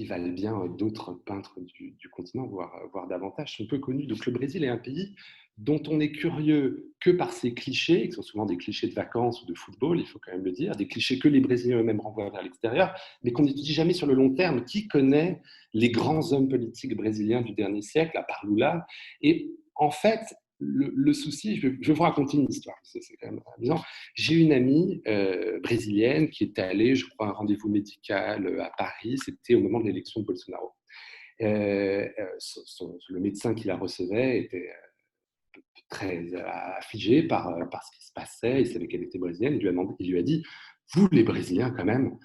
valent bien d'autres peintres du continent, voire davantage, sont peu connus. Donc le Brésil est un pays dont on est curieux que par ses clichés, qui sont souvent des clichés de vacances ou de football, il faut quand même le dire, des clichés que les Brésiliens eux-mêmes renvoient vers l'extérieur, mais qu'on n'étudie jamais sur le long terme. Qui connaît les grands hommes politiques brésiliens du dernier siècle, à part Lula? Et en fait, le souci, je vais vous raconter une histoire, c'est quand même amusant. J'ai une amie brésilienne qui est allée, je crois, à un rendez-vous médical à Paris, c'était au moment de l'élection de Bolsonaro. Le médecin qui la recevait était très affligé par ce qui se passait, il savait qu'elle était brésilienne, il lui a dit « Vous, les Brésiliens, quand même,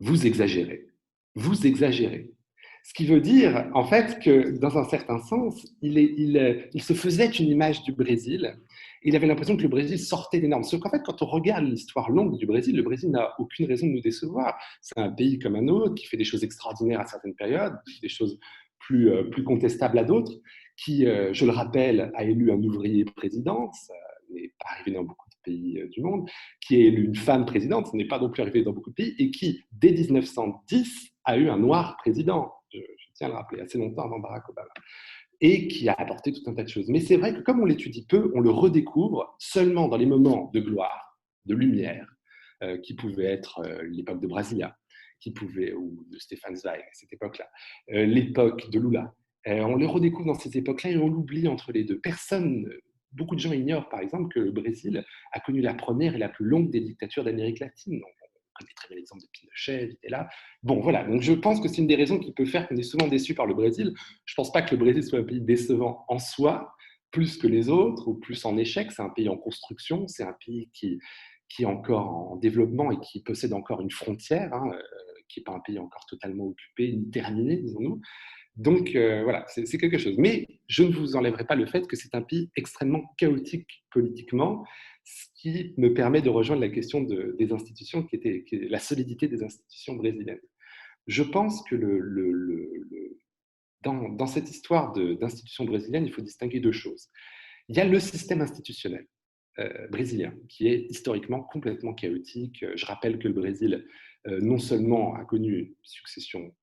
vous exagérez. Vous exagérez. » Ce qui veut dire, en fait, que dans un certain sens, il se faisait une image du Brésil. Il avait l'impression que le Brésil sortait des normes. Sauf qu'en fait, quand on regarde l'histoire longue du Brésil, le Brésil n'a aucune raison de nous décevoir. C'est un pays comme un autre, qui fait des choses extraordinaires à certaines périodes, des choses plus contestables à d'autres, qui, je le rappelle, a élu un ouvrier président, ça n'est pas arrivé dans beaucoup de pays du monde, qui a élu une femme présidente, ce n'est pas non plus arrivé dans beaucoup de pays, et qui, dès 1910, a eu un noir président. Je tiens à le rappeler, assez longtemps avant Barack Obama, et qui a apporté tout un tas de choses. Mais c'est vrai que comme on l'étudie peu, on le redécouvre seulement dans les moments de gloire, de lumière, qui pouvaient être l'époque de Brasilia, ou de Stefan Zweig à cette époque-là, l'époque de Lula. On les redécouvre dans ces époques-là et on l'oublie entre les deux. Beaucoup de gens ignorent, par exemple, que le Brésil a connu la première et la plus longue des dictatures d'Amérique latine. On connaît très bien l'exemple de Pinochet, Videla. Bon, voilà. Donc, je pense que c'est une des raisons qui peut faire qu'on est souvent déçu par le Brésil. Je ne pense pas que le Brésil soit un pays décevant en soi, plus que les autres, ou plus en échec. C'est un pays en construction. C'est un pays qui est encore en développement et qui possède encore une frontière, qui n'est pas un pays encore totalement occupé ni terminé, disons-nous. Donc, voilà, c'est quelque chose. Mais je ne vous enlèverai pas le fait que c'est un pays extrêmement chaotique politiquement, ce qui me permet de rejoindre la question des institutions, qui est la solidité des institutions brésiliennes. Je pense que dans cette histoire d'institutions brésiliennes, il faut distinguer deux choses. Il y a le système institutionnel brésilien, qui est historiquement complètement chaotique. Je rappelle que le Brésil, non seulement a connu une succession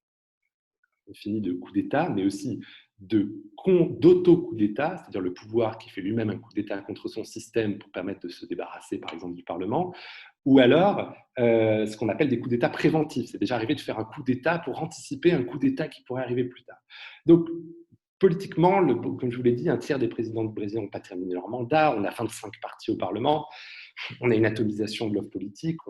fini de coup d'État, mais aussi d'auto-coup d'État, c'est-à-dire le pouvoir qui fait lui-même un coup d'État contre son système pour permettre de se débarrasser, par exemple, du Parlement, ou alors ce qu'on appelle des coups d'État préventifs. C'est déjà arrivé de faire un coup d'État pour anticiper un coup d'État qui pourrait arriver plus tard. Donc, politiquement, comme je vous l'ai dit, un tiers des présidents de Brésil n'ont pas terminé leur mandat, on a 25 partis au Parlement, on a une atomisation de l'offre politique,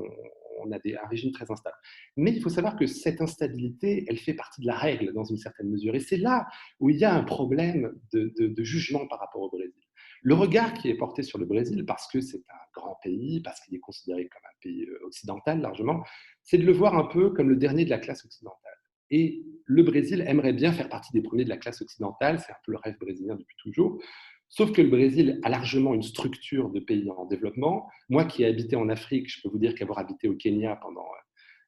on a un régime très instable. Mais il faut savoir que cette instabilité, elle fait partie de la règle dans une certaine mesure. Et c'est là où il y a un problème de jugement par rapport au Brésil. Le regard qui est porté sur le Brésil, parce que c'est un grand pays, parce qu'il est considéré comme un pays occidental largement, c'est de le voir un peu comme le dernier de la classe occidentale. Et le Brésil aimerait bien faire partie des premiers de la classe occidentale, c'est un peu le rêve brésilien depuis toujours. Sauf que le Brésil a largement une structure de pays en développement. Moi qui ai habité en Afrique, je peux vous dire qu'avoir habité au Kenya pendant un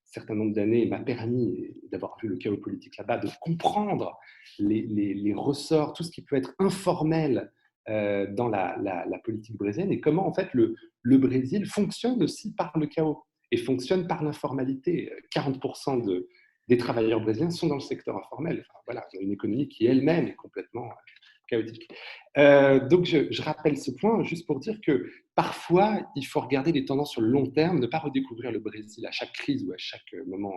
certain nombre d'années m'a permis, d'avoir vu le chaos politique là-bas, de comprendre les ressorts, tout ce qui peut être informel dans la politique brésilienne et comment en fait le Brésil fonctionne aussi par le chaos et fonctionne par l'informalité. 40% des travailleurs brésiliens sont dans le secteur informel. Enfin, voilà, une économie qui elle-même est complètement chaotique. Donc, je rappelle ce point juste pour dire que parfois, il faut regarder les tendances sur le long terme, ne pas redécouvrir le Brésil à chaque crise ou à chaque moment,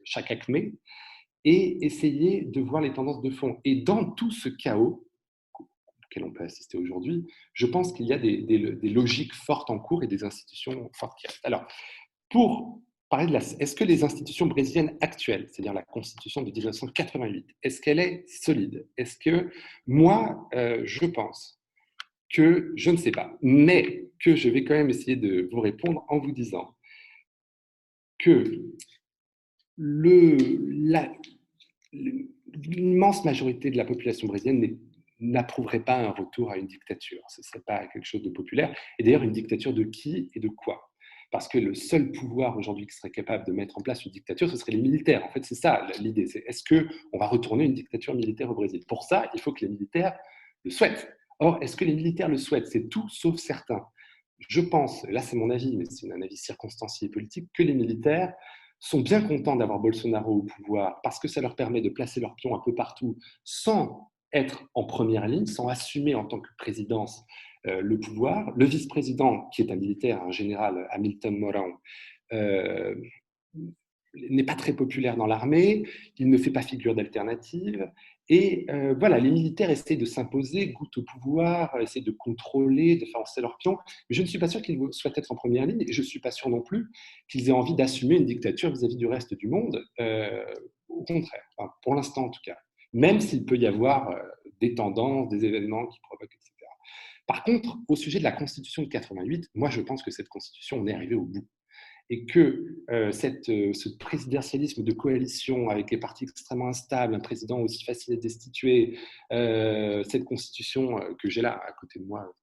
chaque acmé, et essayer de voir les tendances de fond. Et dans tout ce chaos auquel on peut assister aujourd'hui, je pense qu'il y a des logiques fortes en cours et des institutions fortes qui restent. Alors, pour parler est-ce que les institutions brésiliennes actuelles, c'est-à-dire la Constitution de 1988, est-ce qu'elle est solide? Est-ce que moi, je pense que je ne sais pas, mais que je vais quand même essayer de vous répondre en vous disant que l'immense majorité de la population brésilienne n'approuverait pas un retour à une dictature. Ce ne serait pas quelque chose de populaire. Et d'ailleurs, une dictature de qui et de quoi? Parce que le seul pouvoir aujourd'hui qui serait capable de mettre en place une dictature, ce serait les militaires. En fait, c'est ça l'idée. C'est est-ce qu'on va retourner une dictature militaire au Brésil? Pour ça, il faut que les militaires le souhaitent. Or, est-ce que les militaires le souhaitent? C'est tout sauf certain. Je pense, là c'est mon avis, mais c'est un avis circonstancié et politique, que les militaires sont bien contents d'avoir Bolsonaro au pouvoir parce que ça leur permet de placer leurs pions un peu partout sans être en première ligne, sans assumer en tant que présidence le pouvoir. Le vice-président, qui est un militaire, un général Hamilton Mourão, n'est pas très populaire dans l'armée, il ne fait pas figure d'alternative. Et voilà, les militaires essaient de s'imposer, goûtent au pouvoir, essaient de contrôler, de faire avancer leurs pions. Mais je ne suis pas sûr qu'ils souhaitent être en première ligne et je ne suis pas sûr non plus qu'ils aient envie d'assumer une dictature vis-à-vis du reste du monde. Au contraire, enfin, pour l'instant en tout cas. Même s'il peut y avoir des tendances, des événements qui provoquent, etc. Par contre, au sujet de la Constitution de 88, moi je pense que cette Constitution, on est arrivé au bout. Et que ce présidentialisme de coalition avec des partis extrêmement instables, un président aussi facile à destituer, cette constitution que j'ai là à côté de moi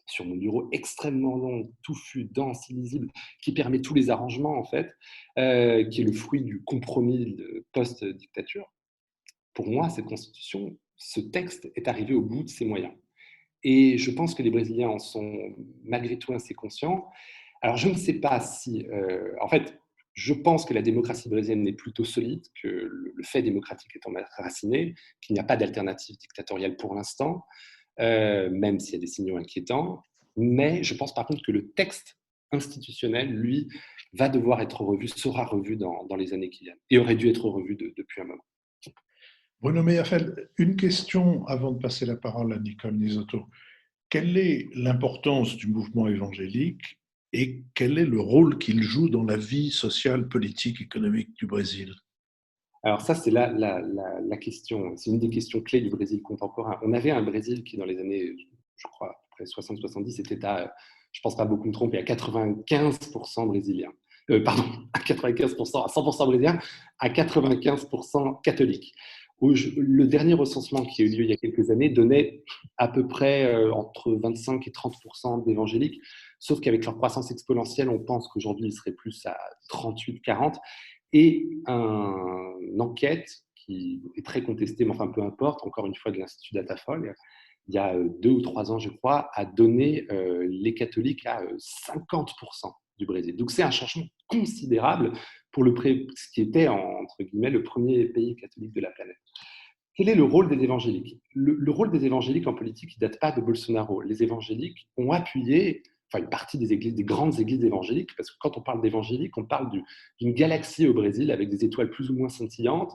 sur mon bureau, extrêmement longue, touffue, dense, illisible, qui permet tous les arrangements en fait, qui est le fruit du compromis post-dictature. Pour moi, cette constitution, ce texte est arrivé au bout de ses moyens. Et je pense que les Brésiliens en sont malgré tout assez conscients. Alors, je ne sais pas si... en fait, je pense que la démocratie brésilienne est plutôt solide, que le fait démocratique est enraciné, qu'il n'y a pas d'alternative dictatoriale pour l'instant, même s'il y a des signaux inquiétants. Mais je pense par contre que le texte institutionnel, lui, va devoir être revu, sera revu dans les années qui viennent, et aurait dû être revu depuis un moment. Bruno Meyerfeld, une question avant de passer la parole à Nicole Nisotto. Quelle est l'importance du mouvement évangélique et quel est le rôle qu'il joue dans la vie sociale, politique, économique du Brésil? Alors ça, c'est la question, c'est une des questions clés du Brésil contemporain. On avait un Brésil qui, dans les années, je crois, après 60-70, était à, je ne pense pas beaucoup me tromper, à 95% brésilien. Pardon, à 95%, à 100% brésilien, à 95% catholique. Le dernier recensement qui a eu lieu il y a quelques années donnait à peu près entre 25 et 30% d'évangéliques, sauf qu'avec leur croissance exponentielle, on pense qu'aujourd'hui, il serait plus à 38-40%. Et une enquête qui est très contestée, mais enfin peu importe, encore une fois de l'Institut Datafolk, il y a 2 ou 3 ans, je crois, a donné les catholiques à 50% du Brésil. Donc c'est un changement considérable pour ce qui était, entre guillemets, le premier pays catholique de la planète. Quel est le rôle des évangéliques ? Le rôle des évangéliques en politique, il ne date pas de Bolsonaro. Les évangéliques ont appuyé, enfin une partie des grandes églises évangéliques, parce que quand on parle d'évangéliques, on parle d'une galaxie au Brésil avec des étoiles plus ou moins scintillantes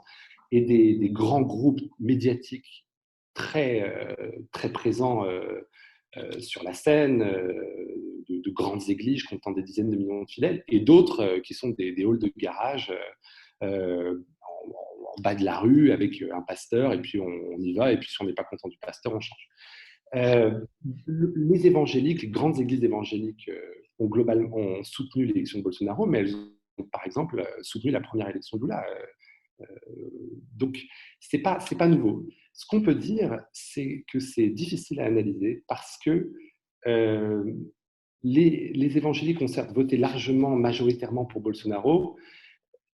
et des grands groupes médiatiques très présents sur la scène, de grandes églises comptant des dizaines de millions de fidèles, et d'autres qui sont des halls de garage en bas de la rue avec un pasteur, et puis on y va, et puis si on n'est pas content du pasteur, on change. Les évangéliques, les grandes églises évangéliques ont globalement soutenu l'élection de Bolsonaro, mais elles ont par exemple soutenu la première élection de Lula. Donc, c'est pas nouveau. Ce qu'on peut dire, c'est que c'est difficile à analyser parce que les évangéliques ont certes voté largement, majoritairement pour Bolsonaro.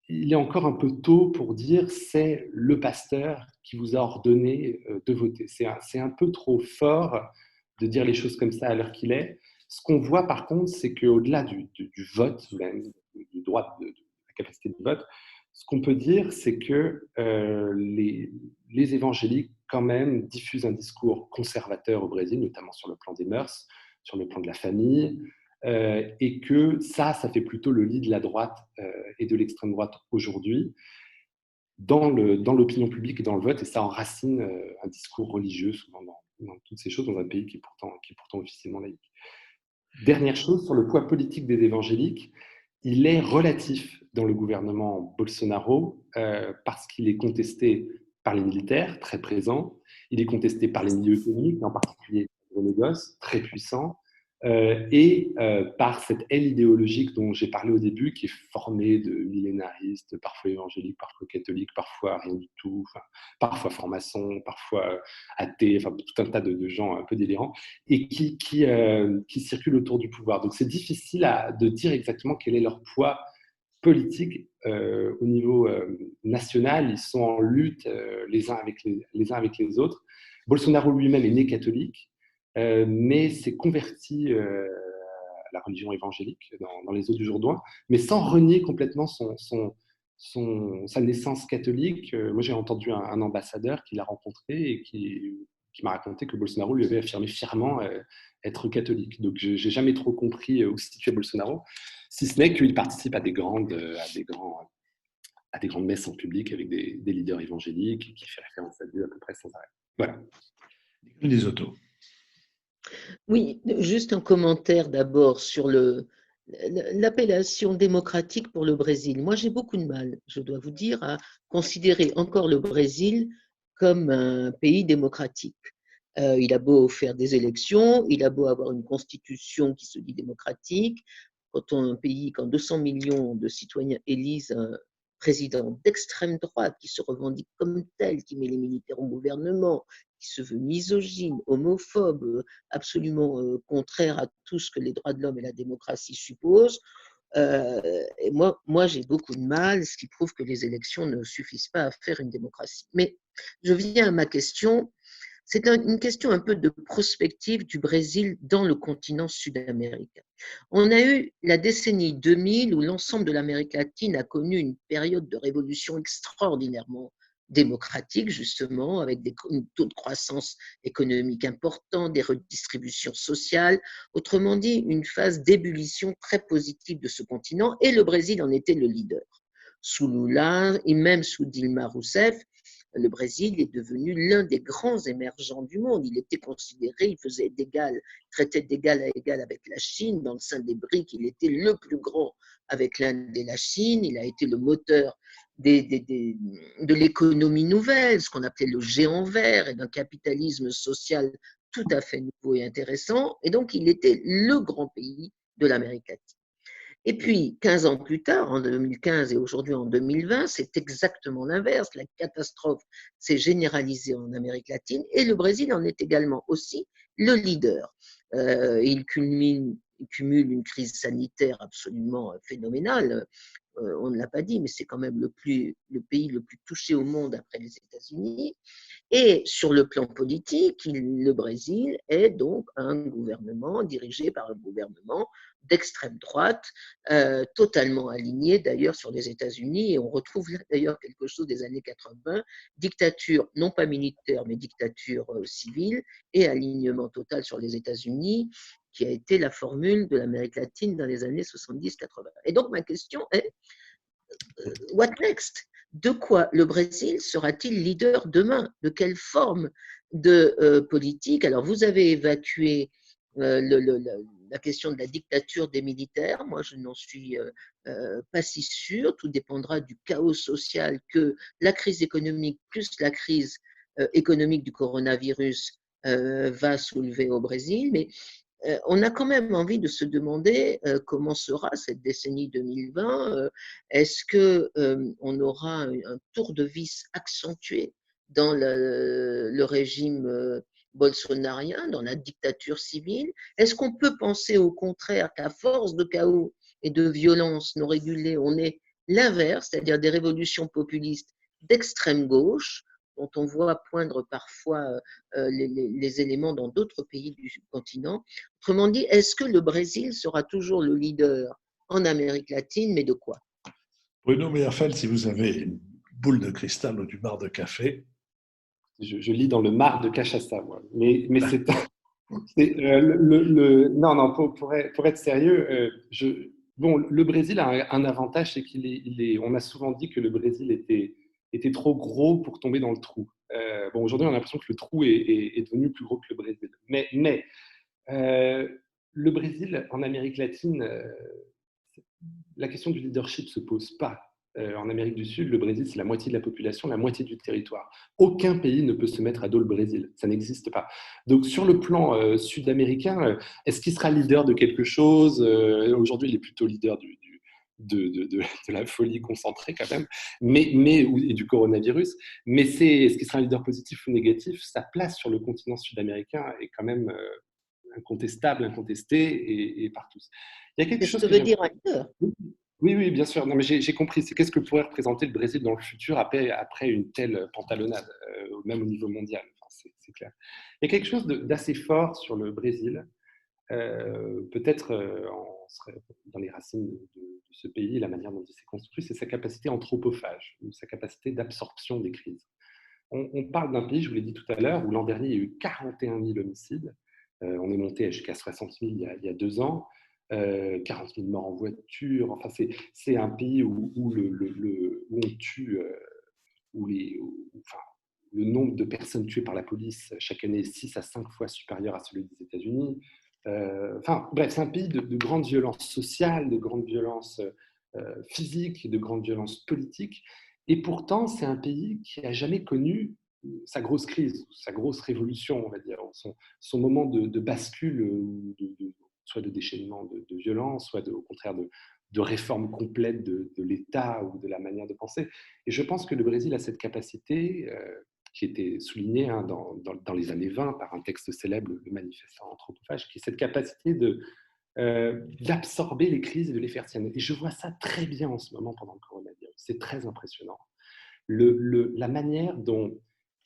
Il est encore un peu tôt pour dire c'est le pasteur qui vous a ordonné de voter. C'est un peu trop fort de dire les choses comme ça à l'heure qu'il est. Ce qu'on voit par contre, c'est qu'au-delà du vote, même, du droit de la capacité de vote, ce qu'on peut dire, c'est que les évangéliques, quand même, diffusent un discours conservateur au Brésil, notamment sur le plan des mœurs, sur le plan de la famille, et que ça fait plutôt le lit de la droite et de l'extrême droite aujourd'hui dans l'opinion publique et dans le vote, et ça enracine un discours religieux, souvent dans toutes ces choses, dans un pays qui est pourtant officiellement laïque. Dernière chose, sur le poids politique des évangéliques, il est relatif dans le gouvernement Bolsonaro parce qu'il est contesté par les militaires, très présents, il est contesté par les milieux économiques, en particulier les négoces, très puissants, et par cette aile idéologique dont j'ai parlé au début, qui est formée de millénaristes, parfois évangéliques, parfois catholiques, parfois rien du tout, parfois francs-maçons, parfois athées, tout un tas de gens un peu délirants, et qui circulent autour du pouvoir. Donc c'est difficile de dire exactement quel est leur poids politique au niveau national. Ils sont en lutte les uns avec les autres. Bolsonaro lui-même est né catholique, mais s'est converti à la religion évangélique dans les eaux du Jourdain, mais sans renier complètement sa naissance catholique. Moi, j'ai entendu un ambassadeur qui l'a rencontré et qui m'a raconté que Bolsonaro lui avait affirmé fièrement être catholique. Donc, je n'ai jamais trop compris où se situait Bolsonaro, si ce n'est qu'il participe à des grandes messes en public avec des leaders évangéliques, qui fait référence à Dieu à peu près sans arrêt. Voilà. Les autos. Oui, juste un commentaire d'abord sur l'appellation démocratique pour le Brésil. Moi, j'ai beaucoup de mal, je dois vous dire, à considérer encore le Brésil comme un pays démocratique. Il a beau faire des élections, il a beau avoir une constitution qui se dit démocratique. Quand 200 millions de citoyens élisent un président d'extrême droite qui se revendique comme tel, qui met les militaires au gouvernement, qui se veut misogyne, homophobe, absolument contraire à tout ce que les droits de l'homme et la démocratie supposent. Et moi, j'ai beaucoup de mal, ce qui prouve que les élections ne suffisent pas à faire une démocratie. Mais je viens à ma question. C'est une question un peu de prospective du Brésil dans le continent sud-américain. On a eu la décennie 2000 où l'ensemble de l'Amérique latine a connu une période de révolution extraordinairement démocratique, justement, avec un taux de croissance économique important, des redistributions sociales. Autrement dit, une phase d'ébullition très positive de ce continent, et le Brésil en était le leader. Sous Lula et même sous Dilma Rousseff, le Brésil est devenu l'un des grands émergents du monde. Il était considéré, il faisait traitait d'égal à égal avec la Chine. Dans le sein des BRICS, il était le plus grand avec l'Inde et la Chine. Il a été le moteur de l'économie nouvelle, ce qu'on appelait le géant vert, et d'un capitalisme social tout à fait nouveau et intéressant. Et donc, il était le grand pays de l'Amérique latine. Et puis, 15 ans plus tard, en 2015 et aujourd'hui en 2020, c'est exactement l'inverse. La catastrophe s'est généralisée en Amérique latine et le Brésil en est également aussi le leader. Il cumule une crise sanitaire absolument phénoménale. On ne l'a pas dit, mais c'est quand même le pays le plus touché au monde après les États-Unis. Et sur le plan politique, le Brésil est donc un gouvernement dirigé par un gouvernement d'extrême droite, totalement aligné d'ailleurs sur les États-Unis. Et on retrouve là d'ailleurs quelque chose des années 80, dictature non pas militaire, mais dictature civile, et alignement total sur les États-Unis, qui a été la formule de l'Amérique latine dans les années 70-80. Et donc ma question est, what next? De quoi le Brésil sera-t-il leader demain? De quelle forme de politique? Alors, vous avez évacué la question de la dictature des militaires. Moi, je n'en suis pas si sûre. Tout dépendra du chaos social que la crise économique plus la crise économique du coronavirus va soulever au Brésil. Mais on a quand même envie de se demander comment sera cette décennie 2020. Est-ce qu'on aura un tour de vis accentué dans le régime bolsonarien, dans la dictature civile? Est-ce qu'on peut penser au contraire qu'à force de chaos et de violence non régulée, on est l'inverse, c'est-à-dire des révolutions populistes d'extrême gauche, dont on voit poindre parfois les éléments dans d'autres pays du continent? Autrement dit, est-ce que le Brésil sera toujours le leader en Amérique latine, mais de quoi? Bruno Meyerfeld, si vous avez une boule de cristal ou du bar de café. Je lis dans le mar de cachaça, moi. Mais c'est. Non, pour être sérieux, bon, le Brésil a un avantage, c'est on a souvent dit que le Brésil était trop gros pour tomber dans le trou. Bon, aujourd'hui, on a l'impression que le trou est devenu plus gros que le Brésil. Mais le Brésil, en Amérique latine, la question du leadership ne se pose pas. En Amérique du Sud, le Brésil, c'est la moitié de la population, la moitié du territoire. Aucun pays ne peut se mettre à dos le Brésil. Ça n'existe pas. Donc, sur le plan sud-américain, est-ce qu'il sera leader de quelque chose? Aujourd'hui, il est plutôt leader de la folie concentrée quand même, et du coronavirus. Mais est-ce qu'il sera un leader positif ou négatif? Sa place sur le continent sud-américain est quand même incontestable, incontestée et par tous. Il y a quelque chose que veut dire un leader. Oui, bien sûr. Non, mais j'ai compris. C'est qu'est-ce que pourrait représenter le Brésil dans le futur après une telle pantalonnade, même au niveau mondial. Enfin, c'est clair. Il y a quelque chose d'assez fort sur le Brésil. Peut-être on serait dans les racines de ce pays, la manière dont il s'est construit, c'est sa capacité anthropophage, ou sa capacité d'absorption des crises. On parle d'un pays, je vous l'ai dit tout à l'heure, où l'an dernier, il y a eu 41 000 homicides. On est monté jusqu'à 60 000 il y a 2 ans. 40 000 morts en voiture. Enfin, c'est un pays où on tue, le nombre de personnes tuées par la police chaque année est 6 à 5 fois supérieur à celui des États-Unis. Bref, c'est un pays de grande violence sociale, de grande violence physique, de grande violence politique. Et pourtant, c'est un pays qui n'a jamais connu sa grosse crise, sa grosse révolution, on va dire, son moment de bascule, soit de déchaînement de violence, soit au contraire de réforme complète de l'État ou de la manière de penser. Et je pense que le Brésil a cette capacité, qui était soulignée dans les années 20 par un texte célèbre, le Manifestant anthropophage, qui est cette capacité d'absorber les crises et de les faire tiennes. Et je vois ça très bien en ce moment pendant le coronavirus. C'est très impressionnant. La manière dont,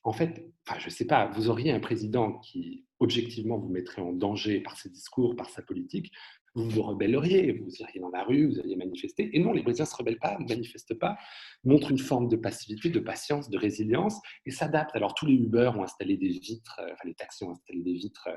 en fait, je ne sais pas, vous auriez un président qui, objectivement, vous mettrait en danger par ses discours, par sa politique, vous vous rebelleriez, vous iriez dans la rue, vous iriez manifester. Et non, les Brésiliens ne se rebellent pas, ne manifestent pas, montrent une forme de passivité, de patience, de résilience et s'adaptent. Alors, tous les Uber ont installé des vitres, enfin, les taxis ont installé des vitres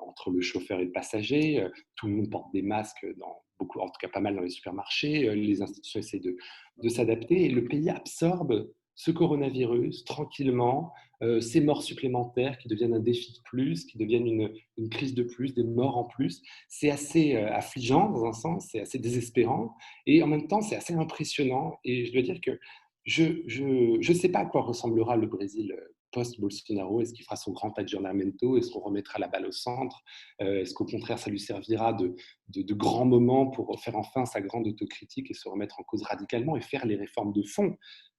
entre le chauffeur et le passager. Tout le monde porte des masques dans beaucoup, en tout cas pas mal dans les supermarchés. Les institutions essaient de s'adapter et le pays absorbe ce coronavirus tranquillement, ces morts supplémentaires qui deviennent un défi de plus, qui deviennent une crise de plus, des morts en plus. C'est assez affligeant dans un sens, c'est assez désespérant et en même temps c'est assez impressionnant. Et je dois dire que je sais pas à quoi ressemblera le Brésil post-Bolsonaro. Est-ce qu'il fera son grand aggiornamento? Est-ce qu'on remettra la balle au centre? Est-ce qu'au contraire, ça lui servira de grands moments pour faire enfin sa grande autocritique et se remettre en cause radicalement et faire les réformes de fond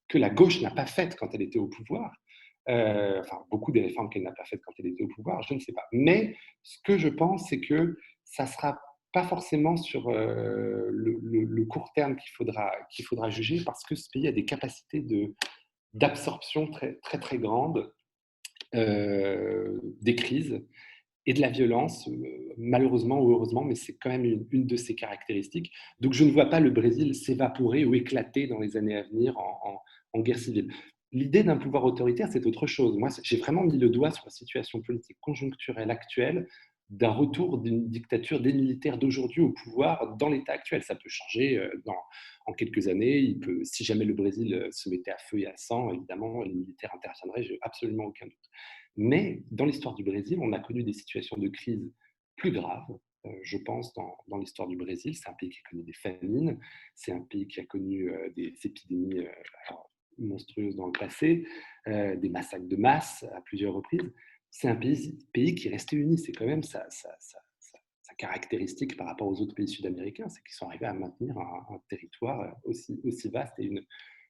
que la gauche n'a pas faites quand elle était au pouvoir? Enfin, beaucoup des réformes qu'elle n'a pas faites quand elle était au pouvoir, je ne sais pas. Mais ce que je pense, c'est que ça ne sera pas forcément sur le court terme qu'il faudra juger, parce que ce pays a des capacités d'absorption très, très, très grandes des crises et de la violence, malheureusement ou heureusement, mais c'est quand même une de ses caractéristiques. Donc je ne vois pas le Brésil s'évaporer ou éclater dans les années à venir en guerre civile. L'idée d'un pouvoir autoritaire, c'est autre chose. Moi, j'ai vraiment mis le doigt sur la situation politique conjoncturelle actuelle d'un retour d'une dictature des militaires d'aujourd'hui au pouvoir dans l'état actuel. Ça peut changer en quelques années. Si jamais le Brésil se mettait à feu et à sang, évidemment, les militaires interviendraient, j'ai absolument aucun doute. Mais dans l'histoire du Brésil, on a connu des situations de crise plus graves. Je pense dans l'histoire du Brésil, c'est un pays qui a connu des famines, c'est un pays qui a connu des épidémies monstrueuses dans le passé, des massacres de masse à plusieurs reprises. C'est un pays qui est resté uni. C'est quand même sa caractéristique par rapport aux autres pays sud-américains, c'est qu'ils sont arrivés à maintenir un territoire aussi vaste et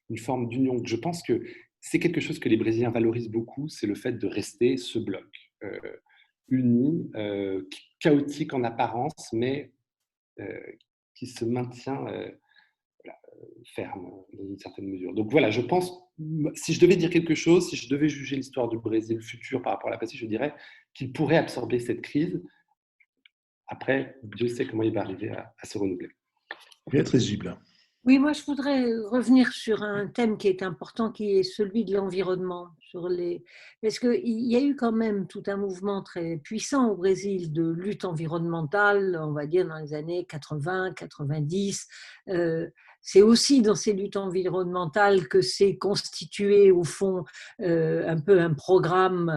une forme d'union. Je pense que c'est quelque chose que les Brésiliens valorisent beaucoup, c'est le fait de rester ce bloc uni, chaotique en apparence, mais qui se maintient ferme dans une certaine mesure. Donc voilà, je pense, si je devais dire quelque chose, si je devais juger l'histoire du Brésil futur par rapport à la passée, je dirais qu'il pourrait absorber cette crise. Après, Dieu sait comment il va arriver à se renouveler. Bien risible. Oui, moi je voudrais revenir sur un thème qui est important, qui est celui de l'environnement. Parce qu'il y a eu quand même tout un mouvement très puissant au Brésil de lutte environnementale, on va dire dans les années 80, 90. C'est aussi dans ces luttes environnementales que s'est constitué au fond un peu un programme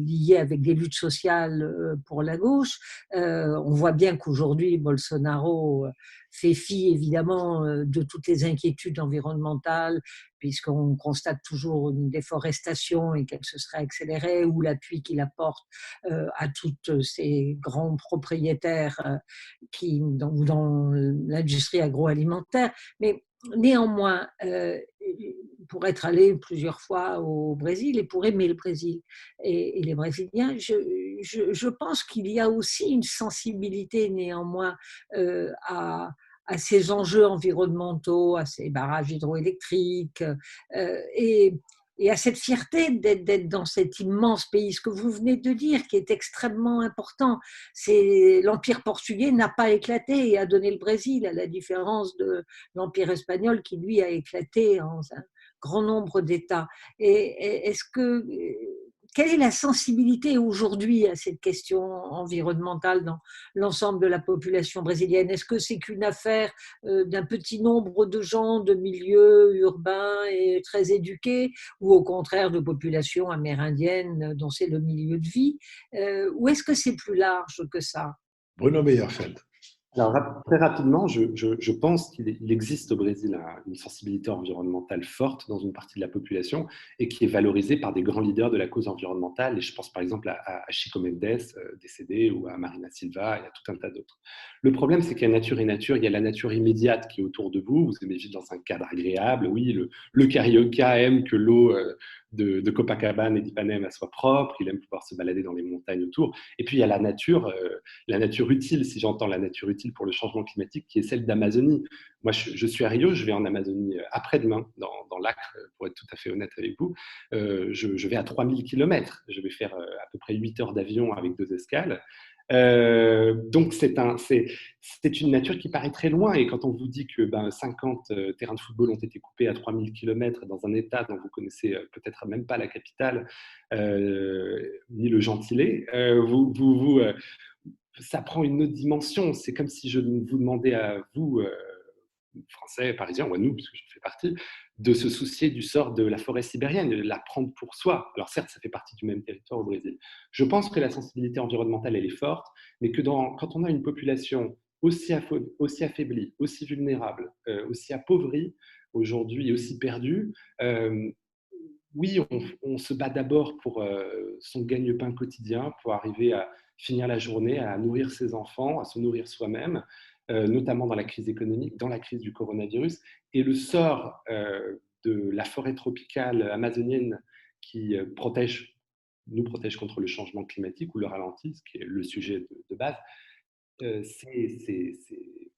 lié avec des luttes sociales pour la gauche. On voit bien qu'aujourd'hui Bolsonaro fait fi évidemment de toutes les inquiétudes environnementales, puisqu'on constate toujours une déforestation et qu'elle se serait accélérée, ou l'appui qu'il apporte à tous ces grands propriétaires dans l'industrie agroalimentaire. Mais néanmoins, pour être allé plusieurs fois au Brésil et pour aimer le Brésil et les Brésiliens, je pense qu'il y a aussi une sensibilité néanmoins à ces enjeux environnementaux, à ces barrages hydroélectriques et à cette fierté d'être dans cet immense pays. Ce que vous venez de dire, qui est extrêmement important, c'est l'Empire portugais n'a pas éclaté et a donné le Brésil, à la différence de l'Empire espagnol qui, lui, a éclaté en un grand nombre d'États. Et quelle est la sensibilité aujourd'hui à cette question environnementale dans l'ensemble de la population brésilienne? Est-ce que c'est qu'une affaire d'un petit nombre de gens de milieux urbains et très éduqués, ou au contraire de populations amérindiennes dont c'est le milieu de vie? Ou est-ce que c'est plus large que ça? Bruno Meyerfeld. Alors, très rapidement, je pense qu'il existe au Brésil une sensibilité environnementale forte dans une partie de la population et qui est valorisée par des grands leaders de la cause environnementale. Et je pense par exemple à Chico Mendes, décédé, ou à Marina Silva, et à tout un tas d'autres. Le problème, c'est qu'il y a nature et nature. Il y a la nature immédiate qui est autour de vous. Vous aimez vivre dans un cadre agréable. Oui, le carioca aime que l'eau de Copacabana et d'Ipanema soit propre. Il aime pouvoir se balader dans les montagnes autour. Et puis, il y a la nature utile, si j'entends la nature utile, semble-t-il, pour le changement climatique, qui est celle d'Amazonie. Moi, je suis à Rio, je vais en Amazonie après-demain, dans l'Acre, pour être tout à fait honnête avec vous. Je vais à 3000 km. Je vais faire à peu près 8 heures d'avion avec 2 escales. Donc, c'est une nature qui paraît très loin. Et quand on vous dit que 50 terrains de football ont été coupés à 3000 km dans un État dont vous connaissez peut-être même pas la capitale, ni le gentilé, ça prend une autre dimension. C'est comme si je vous demandais à vous, Français, Parisiens, ou à nous, puisque j'en fais partie, de se soucier du sort de la forêt sibérienne, de la prendre pour soi. Alors certes, ça fait partie du même territoire au Brésil. Je pense que la sensibilité environnementale, elle est forte, mais que quand on a une population aussi affaiblie, aussi vulnérable, aussi appauvrie aujourd'hui et aussi perdue, oui, on se bat d'abord pour son gagne-pain quotidien, pour arriver à finir la journée, à nourrir ses enfants, à se nourrir soi-même, notamment dans la crise économique, dans la crise du coronavirus. Et le sort de la forêt tropicale amazonienne qui nous protège contre le changement climatique ou le ralentit, ce qui est le sujet de base, c'est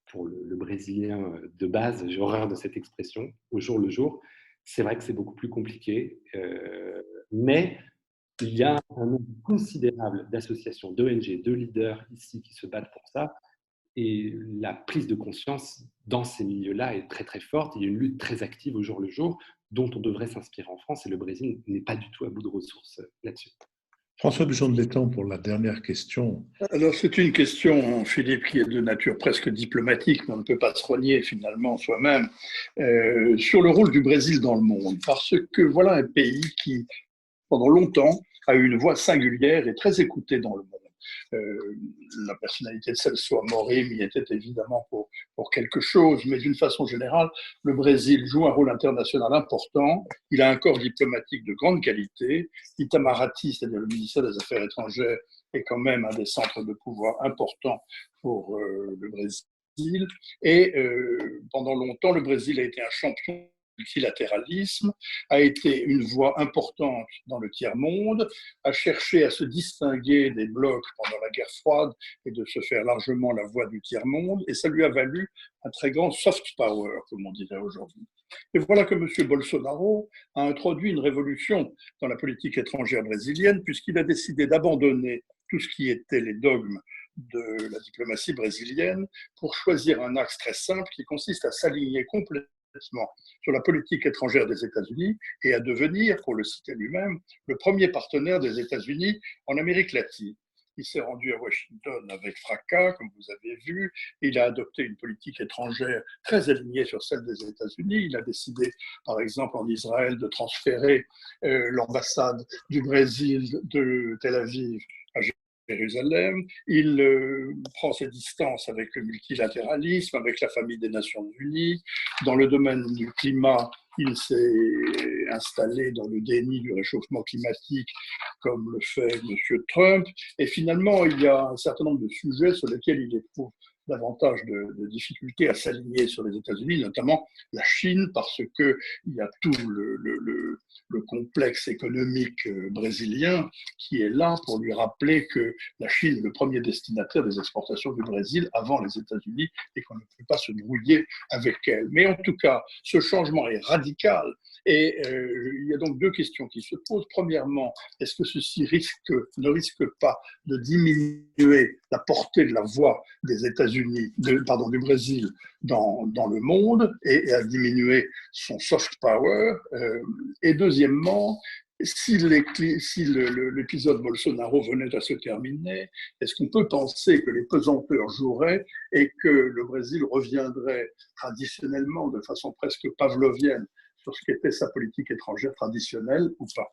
pour le Brésilien de base, j'ai horreur de cette expression, au jour le jour. C'est vrai que c'est beaucoup plus compliqué, mais il y a un nombre considérable d'associations, d'ONG, de leaders ici qui se battent pour ça. Et la prise de conscience dans ces milieux-là est très très forte. Il y a une lutte très active au jour le jour dont on devrait s'inspirer en France, et le Brésil n'est pas du tout à bout de ressources là-dessus. François Bujon de l'Étang pour la dernière question. Alors, c'est une question, Philippe, qui est de nature presque diplomatique, mais on ne peut pas se renier finalement soi-même, sur le rôle du Brésil dans le monde. Parce que voilà un pays qui, pendant longtemps, a eu une voix singulière et très écoutée dans le monde. La personnalité de Celso Amorim y était évidemment pour quelque chose, mais d'une façon générale, le Brésil joue un rôle international important. Il a un corps diplomatique de grande qualité. Itamaraty, c'est-à-dire le ministère des Affaires étrangères, est quand même un des centres de pouvoir importants pour le Brésil. Et pendant longtemps, le Brésil a été un champion multilatéralisme, a été une voix importante dans le tiers-monde, a cherché à se distinguer des blocs pendant la guerre froide et de se faire largement la voix du tiers-monde, et ça lui a valu un très grand soft power, comme on dirait aujourd'hui. Et voilà que M. Bolsonaro a introduit une révolution dans la politique étrangère brésilienne, puisqu'il a décidé d'abandonner tout ce qui était les dogmes de la diplomatie brésilienne pour choisir un axe très simple qui consiste à s'aligner complètement sur la politique étrangère des États-Unis et à devenir, pour le citer lui-même, le premier partenaire des États-Unis en Amérique latine. Il s'est rendu à Washington avec fracas, comme vous avez vu. Il a adopté une politique étrangère très alignée sur celle des États-Unis. Il a décidé, par exemple, en Israël, de transférer l'ambassade du Brésil de Tel Aviv à Jérusalem. Il prend ses distances avec le multilatéralisme, avec la famille des Nations Unies. Dans le domaine du climat, il s'est installé dans le déni du réchauffement climatique, comme le fait M. Trump. Et finalement, il y a un certain nombre de sujets sur lesquels il éprouve davantage de difficultés à s'aligner sur les États-Unis, notamment la Chine, parce qu'il y a tout le complexe économique brésilien qui est là pour lui rappeler que la Chine est le premier destinataire des exportations du Brésil avant les États-Unis et qu'on ne peut pas se brouiller avec elle. Mais en tout cas, ce changement est radical et il y a donc deux questions qui se posent. Premièrement, est-ce que ceci ne risque pas de diminuer la portée de la voix des États-Unis, du Brésil dans le monde et à diminuer son soft power. Et deuxièmement, si l'épisode Bolsonaro venait à se terminer, est-ce qu'on peut penser que les pesanteurs joueraient et que le Brésil reviendrait traditionnellement, de façon presque pavlovienne, sur ce qu'était sa politique étrangère traditionnelle ou pas?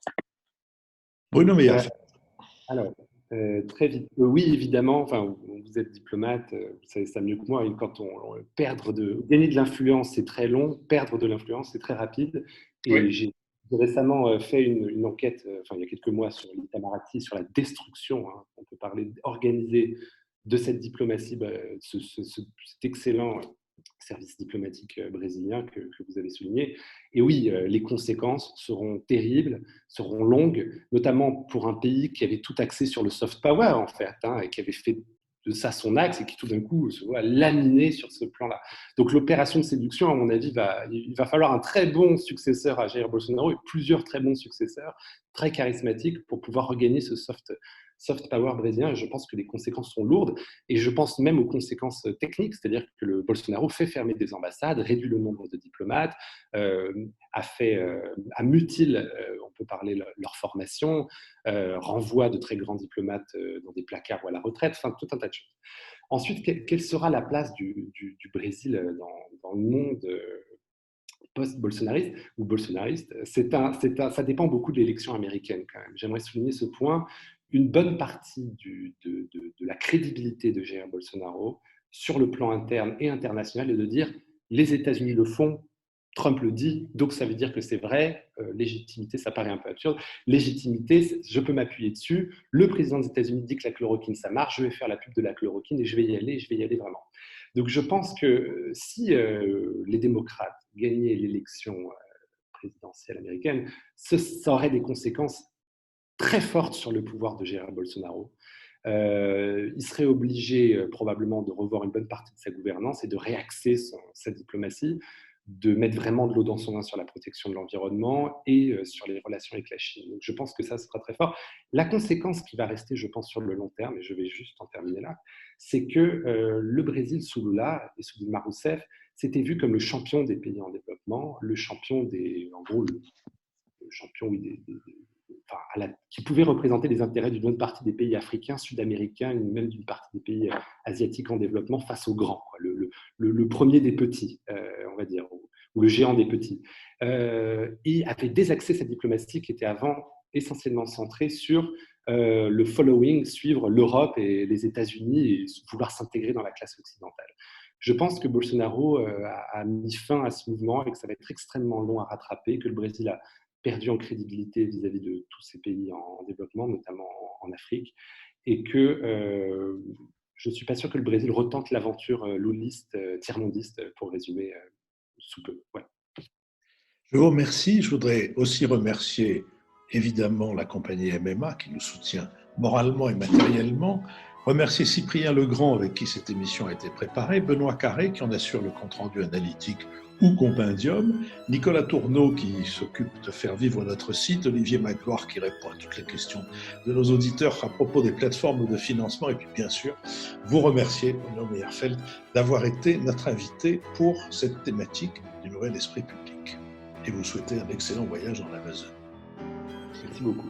Bruno Meillard. Alors, très vite. Oui, évidemment, enfin, vous êtes diplomate, vous savez ça mieux que moi. Et quand gagner de l'influence, c'est très long, perdre de l'influence, c'est très rapide. Et oui. J'ai récemment fait une enquête, il y a quelques mois, sur l'Itamaraty, sur la destruction, on peut parler organisée de cette diplomatie, cet excellent service diplomatique brésilien que vous avez souligné. Et oui, les conséquences seront terribles, seront longues, notamment pour un pays qui avait tout axé sur le soft power, en fait, et qui avait fait de ça son axe et qui tout d'un coup se voit laminé sur ce plan-là. Donc l'opération de séduction, à mon avis, il va falloir un très bon successeur à Jair Bolsonaro et plusieurs très bons successeurs, très charismatiques, pour pouvoir regagner ce soft power brésilien. Et je pense que les conséquences sont lourdes. Et je pense même aux conséquences techniques, c'est-à-dire que le Bolsonaro fait fermer des ambassades, réduit le nombre de diplomates, mutile, on peut parler leur formation, renvoie de très grands diplomates dans des placards ou à la retraite, enfin tout un tas de choses. Ensuite, quelle sera la place du Brésil dans le monde post-bolsonariste ou bolsonariste? Ça dépend beaucoup de l'élection américaine quand même. J'aimerais souligner ce point. Une bonne partie de la crédibilité de Jair Bolsonaro sur le plan interne et international est de dire les États-Unis le font, Trump le dit, donc ça veut dire que c'est vrai. Légitimité, ça paraît un peu absurde. Légitimité, je peux m'appuyer dessus. Le président des États-Unis dit que la chloroquine, ça marche. Je vais faire la pub de la chloroquine et je vais y aller vraiment. Donc je pense que si les démocrates gagnaient l'élection présidentielle américaine, ça aurait des conséquences très fortes sur le pouvoir de Jair Bolsonaro. Il serait obligé probablement de revoir une bonne partie de sa gouvernance et de réaxer sa diplomatie, de mettre vraiment de l'eau dans son vin sur la protection de l'environnement et sur les relations avec la Chine. Donc je pense que ça sera très fort. La conséquence qui va rester, je pense, sur le long terme, et je vais juste en terminer là, c'est que le Brésil, sous Lula et sous Dilma Rousseff, s'était vu comme le champion des pays en développement, le champion le champion qui pouvait représenter les intérêts d'une bonne partie des pays africains, sud-américains, et même d'une partie des pays asiatiques en développement face aux grands, le premier des petits, on va dire, ou le géant des petits. Et avait désaxé cette diplomatie qui était avant essentiellement centrée sur le following, suivre l'Europe et les États-Unis et vouloir s'intégrer dans la classe occidentale. Je pense que Bolsonaro a mis fin à ce mouvement et que ça va être extrêmement long à rattraper, que le Brésil a perdu en crédibilité vis-à-vis de tous ces pays en développement, notamment en Afrique, et que je ne suis pas sûr que le Brésil retente l'aventure luliste, tiers-mondiste, pour résumer sous peu. Ouais. Je vous remercie. Je voudrais aussi remercier évidemment la compagnie MMA qui nous soutient moralement et matériellement. Remercier Cyprien Legrand avec qui cette émission a été préparée, Benoît Carré qui en assure le compte-rendu analytique ou compendium, Nicolas Tourneau qui s'occupe de faire vivre notre site, Olivier Magloire qui répond à toutes les questions de nos auditeurs à propos des plateformes de financement et puis bien sûr vous remercier, Bruno Meyerfeld, d'avoir été notre invité pour cette thématique du nouvel esprit public et vous souhaiter un excellent voyage dans l'Amazone. Merci beaucoup.